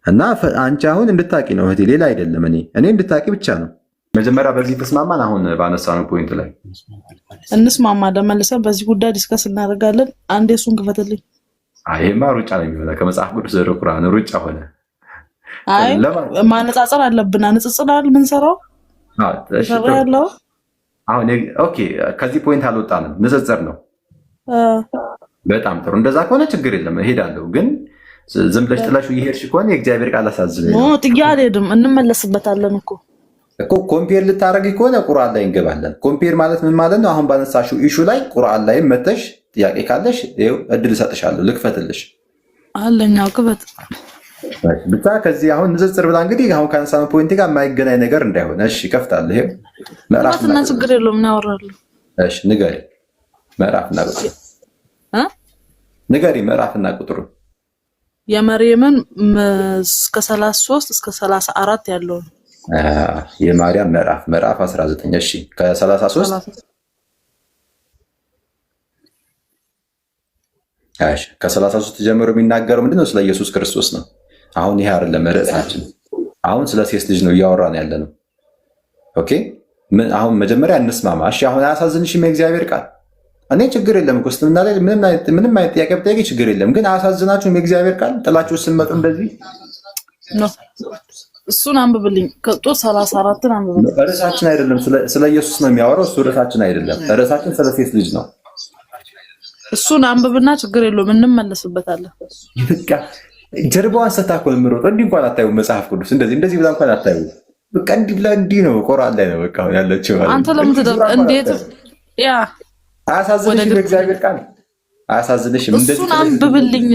እና አንቺ አሁን እንድታቂ ነው እህቴ፣ ሌላ አይደለም። እኔ እንድታቂ ብቻ ነው። መጀመሪያ በዚህ ተስማማን። አሁን ባነሳነው ፖይንት ላይ እንስማማለን። መልሰን በዚህ ጉዳይ ዲስከስ እናደርጋለን። አንዴ እሱን ክፈትልኝ። ይሄማ ሩጫ ነው የሚሆነው። ከመጽሐፍ ቅዱስ ወደ ቁርአን ሩጫ ሆነ። አይ ማነጻጸር አለብን። ንጽጽር አይደል የምንሰራው ያለው። አሁን ኦኬ፣ ከዚህ ፖይንት አልወጣንም፣ ንጽጽር ነው። በጣም ጥሩ። እንደዛ ከሆነ ችግር የለም፣ እሄዳለሁ። ግን ዝም ብለሽ ጥለሽ እየሄድሽ ከሆነ የእግዚአብሔር ቃል አሳዝነኝ። ጥያ አልሄድም፣ እንመለስበታለን እኮ ኮምፔር ልታደርጊ ከሆነ ቁርአን ላይ እንገባለን። ኮምፔር ማለት ምን ማለት ነው? አሁን ባነሳሽው ኢሹ ላይ ቁርአን ላይ መተሽ ጥያቄ ካለሽ ይኸው እድል እሰጥሻለሁ፣ ልክፈትልሽ አለኛው ክፈት ብቻ። ከዚህ አሁን ንጽጽር ብላ እንግዲህ አሁን ካነሳነው ፖይንት ጋር የማይገናኝ ነገር እንዳይሆን። እሺ ከፍታለሁ። ይሄ ምዕራፍና ችግር የለውም እናወራለን። እሺ ንገሪ፣ ምዕራፍና ቁጥሩ ንገሪ፣ ምዕራፍና ቁጥሩ የመርየምን እስከ 33 እስከ 34 ያለው የማርያም ምዕራፍ 19 እሺ ከ33 እሺ ከ33 ጀምሮ የሚናገረው ምንድነው? ስለ ኢየሱስ ክርስቶስ ነው። አሁን ይሄ አይደለም ርዕሳችን። አሁን ስለ ሴት ልጅ ነው እያወራን ያለ ነው። ኦኬ አሁን መጀመሪያ እንስማማ። እሺ አሁን አያሳዝንሽም የእግዚአብሔር ቃል? እኔ ችግር የለም እኮ እስልምና ላይ ምንም አይነት ጥያቄ ብጠይቂ ችግር የለም። ግን አያሳዝናችሁም የእግዚአብሔር ቃል? ጥላችሁ ስትመጡ እንደዚህ ነው። እሱን አንብብልኝ። ከቁጥር 34ን አንብብልኝ። ርዕሳችን አይደለም፣ ስለ ኢየሱስ ነው የሚያወራው። እሱ ርዕሳችን አይደለም። ርዕሳችን ስለ ሴት ልጅ ነው። እሱን አንብብና ችግር የለውም እንመለስበታለን። በቃ ጀርባዋን ስታኮል ምሮጥ እንዲህ እንኳን አታዩም። መጽሐፍ ቅዱስ እንደዚህ ብላ እንኳን አታዩም። በቃ እንዲህ ብላ እንዲህ ነው ቁርአን ላይ ነው በቃ ያለችው። አንተ ለምን ትደርቅ? እንዴት ያ አያሳዝንሽም? የእግዚአብሔር ቃል አያሳዝንሽም? እሱን አንብብልኝ።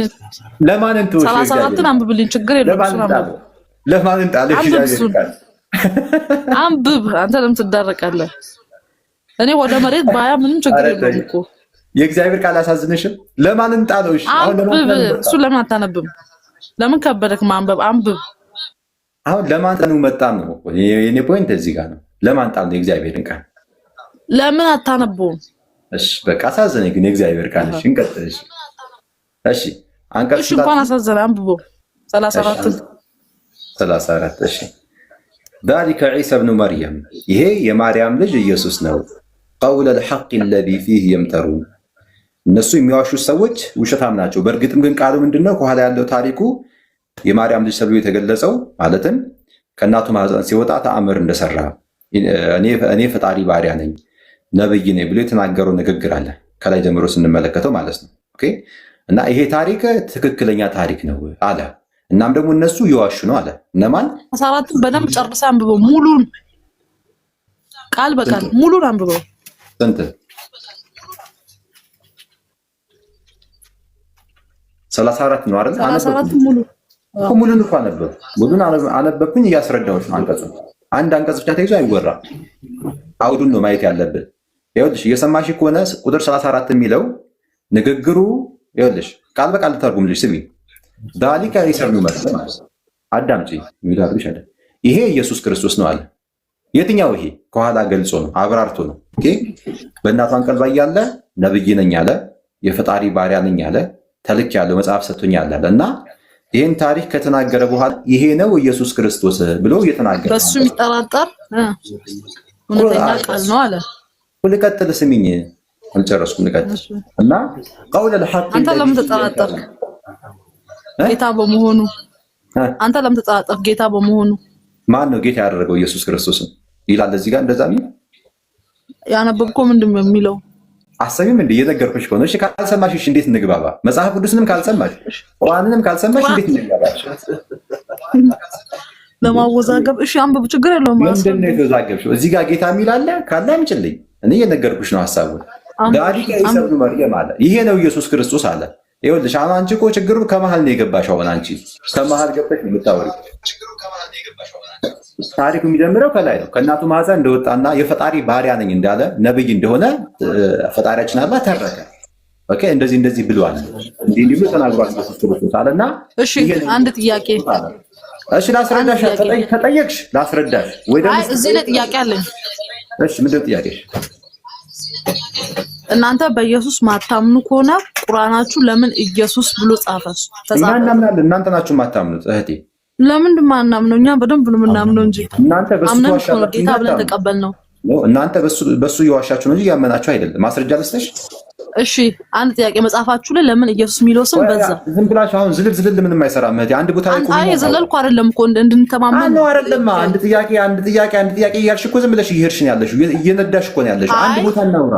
ለማን እንትን 34ን አንብብልኝ። ችግር የለውም። እሱን አንብብ። ለማን እንጣለ? አንብብ። አንተ ለምን ትዳረቃለህ? እኔ ወደ መሬት ባያ ምንም ችግር የለውም እኮ። የእግዚአብሔር ቃል አያሳዝንሽም? ለማን እንጣለው? እሺ አሁን አንብብ። እሱን ለምን አታነብም? ለምን ከበደክ ማንበብ? አንብብ። አሁን ለማን ጣሉ መጣም ነው የኔ ፖይንት እዚህ ጋር ነው። ለማን ጣሉ የእግዚአብሔርን ቃል ለምን አታነቡም? እሺ በቃ አሳዘነኝ ግን የእግዚአብሔር ቃል። እሺ እንቀጥል። እሺ አንቀጥል። እሺ እንኳን አሳዘነ። አንብቦ 34 እሺ ذلك عيسى ابن مريم ይሄ የማርያም ልጅ ኢየሱስ ነው። قول الحق الذي فيه يمترون እነሱ የሚዋሹት ሰዎች ውሸታም ናቸው። በእርግጥም ግን ቃሉ ምንድነው? ከኋላ ያለው ታሪኩ የማርያም ልጅ ተብሎ የተገለጸው ማለትም ከእናቱ ማህፀን ሲወጣ ተአምር እንደሰራ እኔ ፈጣሪ ባሪያ ነኝ ነብይ ነኝ ብሎ የተናገረው ንግግር አለ ከላይ ጀምሮ ስንመለከተው ማለት ነው። ኦኬ እና ይሄ ታሪክ ትክክለኛ ታሪክ ነው አለ። እናም ደግሞ እነሱ ይዋሹ ነው አለ። እነማን? 14 በደንብ ጨርሰ አንብበው ሙሉን ቃል በቃል ሙሉን አንብበው። ስንት? 34 ነው አይደል? 34 ሙሉ ሙሉን እንኳን ነበር ሙሉን አነበብኩኝ እያስረዳሁት ነው። አንድ አንቀጽ ብቻ ተይዞ አይወራም። አውዱን ነው ማየት ያለብን። ይኸውልሽ እየሰማሽ ከሆነ ቁጥር 34 የሚለው ንግግሩ ይኸውልሽ ቃል በቃል ተርጉምልሽ ስሚ። ዳሊካ ኢየሱስ ነው ማለት ነው። አዳምጪ የሚላብሽ አይደል? ይሄ ኢየሱስ ክርስቶስ ነው አለ። የትኛው ይሄ? ከኋላ ገልጾ ነው አብራርቶ ነው። ኦኬ በእናቷ አንቀልባ እያለ ነብይ ነኝ አለ፣ የፈጣሪ ባሪያ ነኝ አለ፣ ተልክ ያለው መጽሐፍ ሰጥቶኛል አለ እና ይህን ታሪክ ከተናገረ በኋላ ይሄ ነው ኢየሱስ ክርስቶስ ብሎ እየተናገረ በሱ የሚጠራጠር እውነተኛ ቃል ነው አለ። ልቀጥል፣ ስሚኝ አልጨረስኩም። ልቀጥል እና ቀውለ الحق አንተ ለምን ተጠራጠርክ? ጌታ በመሆኑ አንተ ለምን ተጠራጠርክ? ጌታ በመሆኑ ማን ነው ጌታ ያደረገው? ኢየሱስ ክርስቶስ ይላል እዚህ ጋር። እንደዛ ነው ያነበብከው። ምንድን ነው የሚለው? አሰሚም እንደ እየነገርኩሽ ከሆነ እሺ፣ ካልሰማሽ እሺ፣ እንዴት እንግባባ? መጽሐፍ ቅዱስንም ካልሰማሽ ቁርአንንም ካልሰማሽ እንዴት እንግባባ? ለማወዛገብ እሺ፣ አንብብ፣ ችግር የለውም። ምንድን ነው የተወዛገብሽው? እዚህ ጋር ጌታ የሚል አለ ካለ አምጪልኝ። እኔ እየነገርኩሽ ነው ሐሳቡን። ዳሊካ ኢየሱስ ኢብኑ መርየም አለ። ይሄ ነው ኢየሱስ ክርስቶስ አለ። ይኸውልሽ አሁን አንቺ እኮ ችግሩ ከመሀል ነው የገባሽ። አሁን አንቺ ከመሀል ገብተሽ ነው የምታወሪው። ታሪኩ የሚጀምረው ከላይ ነው። ከእናቱ ማህፀን እንደወጣና የፈጣሪ ባሪያ ነኝ እንዳለ ነብይ እንደሆነ ፈጣሪያችን አላህ ተረከ። ኦኬ እንደዚህ ብሏል፣ እንዲህ ብሎ ተናግሯል ኢየሱስ ክርስቶስ አለና። እሺ አንድ ጥያቄ። እሺ ላስረዳሽ። ተጠየቅሽ ላስረዳሽ ወይ ደግሞ እዚህ ላይ ጥያቄ አለኝ። እሺ ምንድን ነው ጥያቄሽ? እናንተ በኢየሱስ ማታምኑ ከሆነ ቁርአናችሁ ለምን ኢየሱስ ብሎ ጻፈ? እኛ እናምናለን። እናንተ ናችሁ ማታምኑት እህቴ። ለምንድን ማናምነው? እኛ በደንብ ነው የምናምነው እንጂ እናንተ በሱ ተዋሻችሁ ጌታ ብለን ተቀበልነው። እናንተ በሱ የዋሻችሁ ነው እንጂ ያመናችሁ አይደለም። ማስረጃ ልስጥሽ? እሺ አንድ ጥያቄ። መጽሐፋችሁ ላይ ለምን ኢየሱስ የሚለው ስም በዛ? ዝም ብላችሁ አሁን ዝልል ምንም አይሰራም እህቴ። አንድ ቦታ ላይ ቆም። አይ ዘለልኩ አይደለም እኮ እንድንተማመን ነው አይደለም። አንድ ጥያቄ እያልሽ እኮ ዝም ብለሽ እየሄድሽ ነው ያለሽው፣ እየነዳሽ እኮ ነው ያለሽው። አንድ ቦታ እናውራ።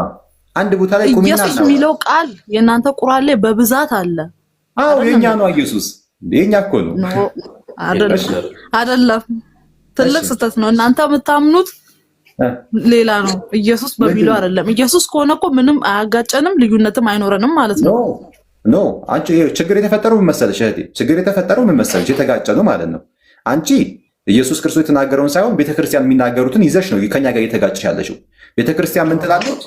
አንድ ቦታ ላይ ቆም። ኢየሱስ የሚለው ቃል የእናንተ ቁርአን ላይ በብዛት አለ። አዎ የኛ ነው ኢየሱስ፣ የኛ እኮ ነው። አይደለም፣ ትልቅ ስህተት ነው። እናንተ የምታምኑት ሌላ ነው። ኢየሱስ በሚለው አይደለም። ኢየሱስ ከሆነ እኮ ምንም አያጋጨንም፣ ልዩነትም አይኖረንም ማለት ነው። ኖ አንቺ ችግር የተፈጠረው ምን መሰለሽ እህቴ፣ ችግር የተፈጠረው ምን መሰለሽ፣ የተጋጨ ነው ማለት ነው። አንቺ ኢየሱስ ክርስቶስ የተናገረውን ሳይሆን ቤተክርስቲያን የሚናገሩትን ይዘሽ ነው ከኛ ጋር እየተጋጨሽ ያለሽው። ቤተክርስቲያን ምን ትላለች?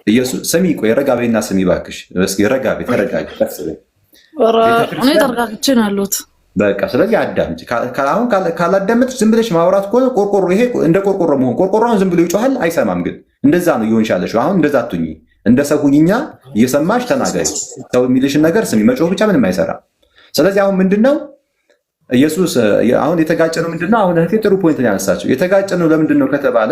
ኢየሱስ ስሚ፣ ቆይ ረጋ በይና ስሚ እባክሽ። እስኪ ረጋ በይ፣ ተረጋጊ፣ ቀስ በይ። እኔ ተረጋግቼ ነው ያለሁት። በቃ ስለዚህ አዳምጪ። አሁን ካላዳመጥሽ ዝም ብለሽ ማውራት ከሆነ ቆርቆሮ፣ ይሄ እንደ ቆርቆሮ መሆን፣ ቆርቆሮውን ዝም ብሎ ይጮሃል አይሰማም። ግን እንደዛ ነው እየሆንሽ ያለሽው። አሁን እንደዛ አትሁኚ። እንደ ሰው ሁኚኛ፣ እየሰማሽ ተናገሪ። ሰው የሚልሽን ነገር ስሚ። መጮህ ብቻ ምንም አይሰራም። ስለዚህ አሁን ምንድነው ኢየሱስ አሁን የተጋጨ ነው ምንድነው? አሁን እህቴ ጥሩ ፖይንት ነው ያነሳችው። የተጋጨ ነው ለምንድን ነው ከተባለ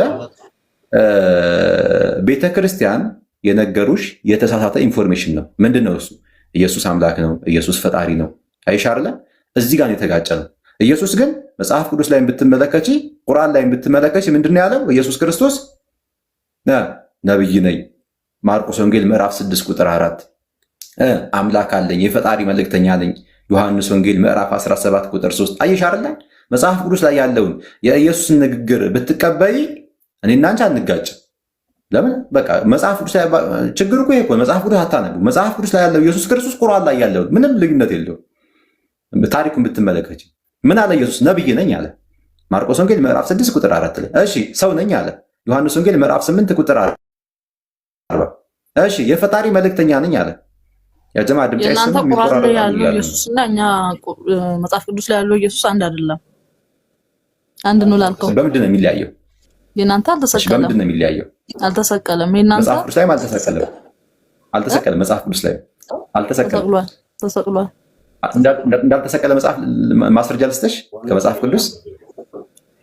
ቤተክርስቲያን የነገሩሽ የተሳሳተ ኢንፎርሜሽን ነው። ምንድነው እሱ? ኢየሱስ አምላክ ነው፣ ኢየሱስ ፈጣሪ ነው። አይሻርለ እዚህ ጋር የተጋጨ ነው። ኢየሱስ ግን መጽሐፍ ቅዱስ ላይ ብትመለከቺ፣ ቁርአን ላይ ብትመለከቺ ምንድነው ያለው? ኢየሱስ ክርስቶስ ነብይ ነኝ፣ ማርቆስ ወንጌል ምዕራፍ 6 ቁጥር 4 አምላክ አለኝ፣ የፈጣሪ መልእክተኛ ነኝ፣ ዮሐንስ ወንጌል ምዕራፍ 17 ቁጥር 3 አይሻርለ መጽሐፍ ቅዱስ ላይ ያለውን የኢየሱስን ንግግር ብትቀበይ እኔና አንቺ አንጋጭም። ለምን? በቃ መጽሐፍ ቅዱስ ላይ ችግር እኮ ይሄ እኮ መጽሐፍ ቅዱስ አታነቡ። መጽሐፍ ቅዱስ ላይ ያለው ኢየሱስ ክርስቶስ ቁርአን ላይ ያለው ምንም ልዩነት የለውም። ታሪኩን ብትመለከች ምን አለ? ኢየሱስ ነብይ ነኝ አለ ማርቆስ ወንጌል ምዕራፍ 6 ቁጥር 4 ላይ። እሺ ሰው ነኝ አለ ዮሐንስ ወንጌል ምዕራፍ 8 ቁጥር 40። እሺ የፈጣሪ መልእክተኛ ነኝ አለ። ያጀማ ድምጽ አይሰማም። እናንተ ቁርአን ላይ ያለው ኢየሱስና እኛ መጽሐፍ ቅዱስ ላይ ያለው ኢየሱስ አንድ አይደለም። አንድ ነው ላልከው በምንድን ነው የሚለያየው? የእናንተ አልተሰቀለም። በምንድን ነው የሚለያየው? አልተሰቀለም። የእናንተ መጽሐፍ ቅዱስ ላይ አልተሰቀለም። መጽሐፍ ቅዱስ ላይ አልተሰቀለም። ተሰቅሏል። እንዳልተሰቀለ መጽሐፍ ማስረጃ ልስጥሽ ከመጽሐፍ ቅዱስ።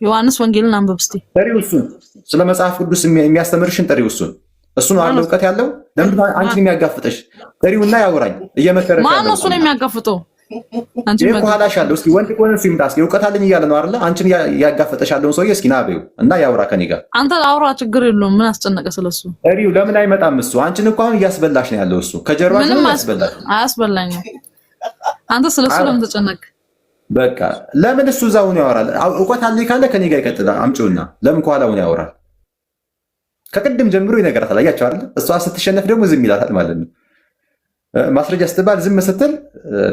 ዮሐንስ ወንጌልን አንብብ እስቲ። ጠሪው እሱን ስለ መጽሐፍ ቅዱስ የሚያስተምርሽን ጠሪው እሱን። እሱ ነው አለ እውቀት ያለው። ለምንድን ነው አንቺን የሚያጋፍጥሽ? ጠሪውና ያወራኝ እየመከረሽ። ማን ነው እሱን የሚያጋፍጠው? አንቺ ምን ኋላሽ አለው? እስኪ ወንድ ከሆነ እሱ ይምጣ። እስኪ እውቀት አለኝ እያለ ነው አይደለ? አንቺን ያጋፈጠሽ ያለውን ሰውዬ እስኪ ና በይው እና ያውራ ከኔ ጋር። አንተ አውራ፣ ችግር የለውም። ምን አስጨነቀ ስለሱ? ጠሪው ለምን አይመጣም? እሱ አንቺን እኮ አሁን እያስበላሽ ነው ያለው። እሱ ከጀርባሽ ነው ያስበላሽ። አያስበላኝም። አንተ ስለሱ ለምን ተጨነቅ? በቃ ለምን እሱ እዛው ነው ያወራል? እውቀት አለኝ ካለ ከኔ ጋር ይቀጥላል። አምጪውና ለምን ከኋላው ነው ያወራል? ከቅድም ጀምሮ ይነገራታል። አያቸው አይደል? እሷ ስትሸነፍ ደግሞ ዝም ይላታል ማለት ነው። ማስረጃ ስትባል ዝም ስትል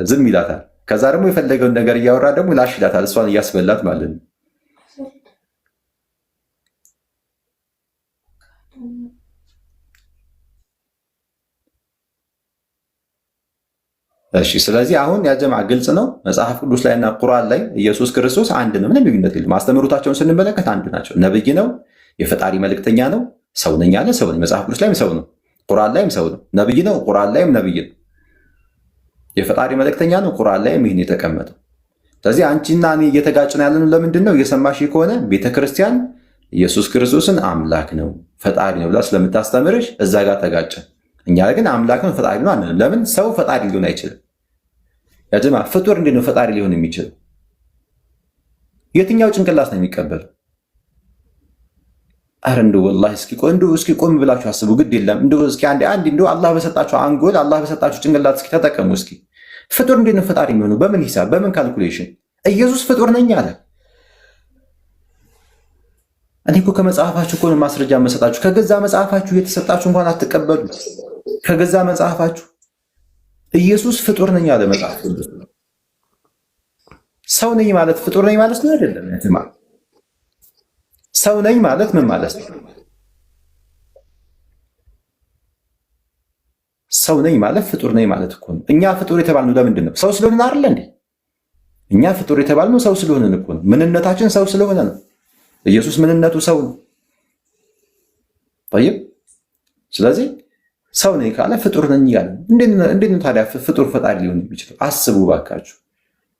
ዝም ይላታል። ከዛ ደግሞ የፈለገውን ነገር እያወራ ደግሞ ላሽ ይላታል። እሷን እያስበላት ማለት ነው። እሺ ስለዚህ አሁን ያጀማ ግልጽ ነው። መጽሐፍ ቅዱስ ላይ እና ቁርአን ላይ ኢየሱስ ክርስቶስ አንድ ነው፣ ምንም ልዩነት የለም። አስተምህሮታቸውን ስንመለከት አንድ ናቸው። ነብይ ነው፣ የፈጣሪ መልእክተኛ ነው፣ ሰው ነኝ አለ። ሰው ነኝ መጽሐፍ ቅዱስ ላይም ሰው ነው፣ ቁርአን ላይም ሰው ነው። ነብይ ነው፣ ቁርአን ላይም ነብይ ነው። የፈጣሪ መልእክተኛ ነው፣ ቁርአን ላይም ይህን የተቀመጠው። ስለዚህ አንቺና እኔ እየተጋጭን ያለነው ለምንድን ነው? እየሰማሽ ከሆነ ቤተክርስቲያን ኢየሱስ ክርስቶስን አምላክ ነው ፈጣሪ ነው ብላ ስለምታስተምርሽ እዛ ጋር ተጋጨን። እኛ ግን አምላክ ነው ፈጣሪ ነው አንልም። ለምን? ሰው ፈጣሪ ሊሆን አይችልም። ያጀማ ፍጡር እንዴት ነው ፈጣሪ ሊሆን የሚችለው? የትኛው ጭንቅላት ነው የሚቀበለው? አረ እንደው ወላሂ እስኪ ቆም ብላችሁ አስቡ። ግድ የለም እንደው እስኪ አንድ እንደው አላህ በሰጣችሁ አንጎል፣ አላህ በሰጣችሁ ጭንቅላት እስኪ ተጠቀሙ። እስኪ ፍጡር እንዴት ነው ፈጣሪ የሚሆነው? በምን ሂሳብ፣ በምን ካልኩሌሽን? ኢየሱስ ፍጡር ነኝ አለ። እኔ እኮ ከመጽሐፋችሁ እኮ ነው ማስረጃ መሰጣችሁ። ከገዛ መጽሐፋችሁ የተሰጣችሁ እንኳን አትቀበሉ። ከገዛ መጽሐፋችሁ ኢየሱስ ፍጡር ነኝ አለ መጽሐፍ ቅዱስ። ሰው ነኝ ማለት ፍጡር ነኝ ማለት ነው አይደለም? ያትማ ሰው ነኝ ማለት ምን ማለት ነው? ሰው ነኝ ማለት ፍጡር ነኝ ማለት እኮ ነው። እኛ ፍጡር የተባልነው ለምንድን ነው? ሰው ስለሆንን አይደለ እንዴ? እኛ ፍጡር የተባልነው ሰው ስለሆንን እኮ ነው። ምንነታችን ሰው ስለሆነ ነው። ኢየሱስ ምንነቱ ሰው ነው። طيب ስለዚህ ሰው ነኝ ካለ ፍጡር ነኝ ያለ እንዴት ነው ታዲያ ፍጡር ፈጣሪ ሊሆን የሚችለው? አስቡ ባካችሁ።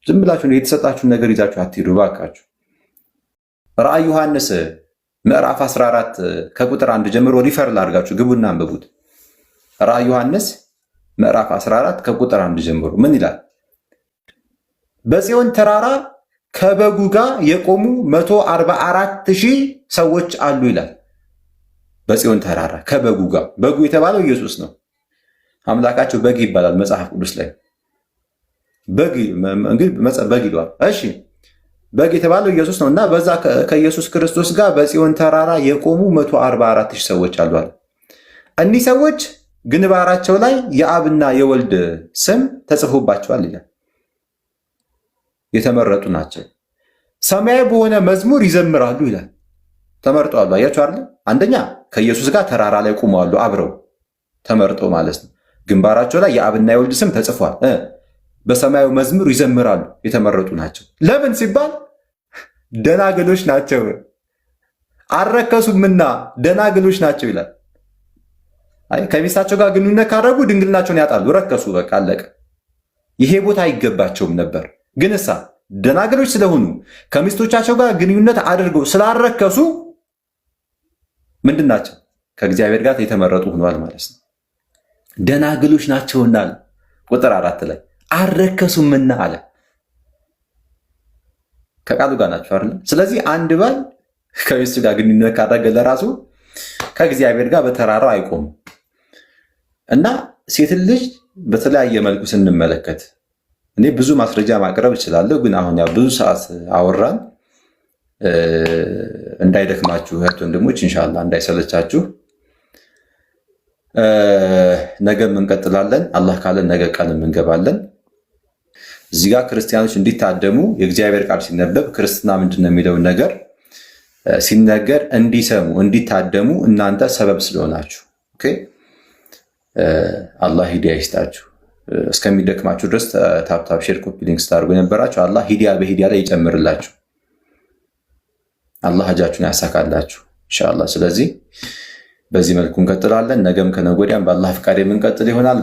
ዝም ብላችሁ የተሰጣችሁን ነገር ይዛችሁ አትሄዱ ባካችሁ። ራዕይ ዮሐንስ ምዕራፍ 14 ከቁጥር 1 ጀምሮ ሪፈር ላድርጋችሁ፣ ግቡና አንብቡት። ራዕይ ዮሐንስ ምዕራፍ 14 ከቁጥር 1 ጀምሮ ምን ይላል? በጽዮን ተራራ ከበጉ ጋር የቆሙ 144,000 ሰዎች አሉ ይላል። በጽዮን ተራራ ከበጉ ጋር፣ በጉ የተባለው ኢየሱስ ነው። አምላካቸው በግ ይባላል መጽሐፍ ቅዱስ ላይ። በግ ይለዋል። እሺ በግ የተባለው ኢየሱስ ነው እና በዛ ከኢየሱስ ክርስቶስ ጋር በጽዮን ተራራ የቆሙ 144,000 ሰዎች አሉ አለ። እኒህ ሰዎች ግንባራቸው ላይ የአብና የወልድ ስም ተጽፎባቸዋል ይላል። የተመረጡ ናቸው። ሰማያዊ በሆነ መዝሙር ይዘምራሉ ይላል። ተመርጠዋል። አያችሁ አይደል? አንደኛ ከኢየሱስ ጋር ተራራ ላይ ቆመዋል አብረው ተመርጦ ማለት ነው። ግንባራቸው ላይ የአብና የወልድ ስም ተጽፏል። በሰማያዊ መዝሙር ይዘምራሉ፣ የተመረጡ ናቸው። ለምን ሲባል ደናግሎች ናቸው፣ አልረከሱምና ደናግሎች ናቸው ይላል። አይ ከሚስታቸው ጋር ግንኙነት ካደረጉ ድንግልናቸውን ያጣሉ፣ ረከሱ፣ በቃ አለቀ። ይሄ ቦታ አይገባቸውም ነበር። ግን እሳ ደናግሎች ስለሆኑ ከሚስቶቻቸው ጋር ግንኙነት አድርገው ስላረከሱ ምንድን ናቸው? ከእግዚአብሔር ጋር የተመረጡ ሆኗል ማለት ነው። ደናግሎች ናቸውና አለ ቁጥር 4 ላይ አልረከሱምና አለ። ከቃሉ ጋር ናቸው አይደል? ስለዚህ አንድ ባል ከሚስቱ ጋር ግንኙነት ካደረገ ለራሱ ከእግዚአብሔር ጋር በተራራው አይቆምም። እና ሴትን ልጅ በተለያየ መልኩ ስንመለከት እኔ ብዙ ማስረጃ ማቅረብ እችላለሁ፣ ግን አሁን ያው ብዙ ሰዓት አወራን። እንዳይደክማችሁ እህት ወንድሞች፣ ኢንሻአላህ እንዳይሰለቻችሁ፣ ነገም እንቀጥላለን። አላህ ካለን ነገ ቀንም እንገባለን። እዚህ ጋር ክርስቲያኖች እንዲታደሙ የእግዚአብሔር ቃል ሲነበብ ክርስትና ምንድን ነው የሚለውን ነገር ሲነገር እንዲሰሙ እንዲታደሙ እናንተ ሰበብ ስለሆናችሁ ኦኬ። አላህ ሂዳያ ይስጣችሁ። እስከሚደክማችሁ ድረስ ታፕታፕ ሼር ኮፒ ሊንክ ስታደርጉ የነበራችሁ አላህ ሂዳያ በሂዳያ ላይ ይጨምርላችሁ። አላህ ሀጃችሁን ያሳካላችሁ ኢንሻአላህ። ስለዚህ በዚህ መልኩ እንቀጥላለን። ነገም ከነገ ወዲያም በአላህ ፍቃድ የምንቀጥል ይሆናል።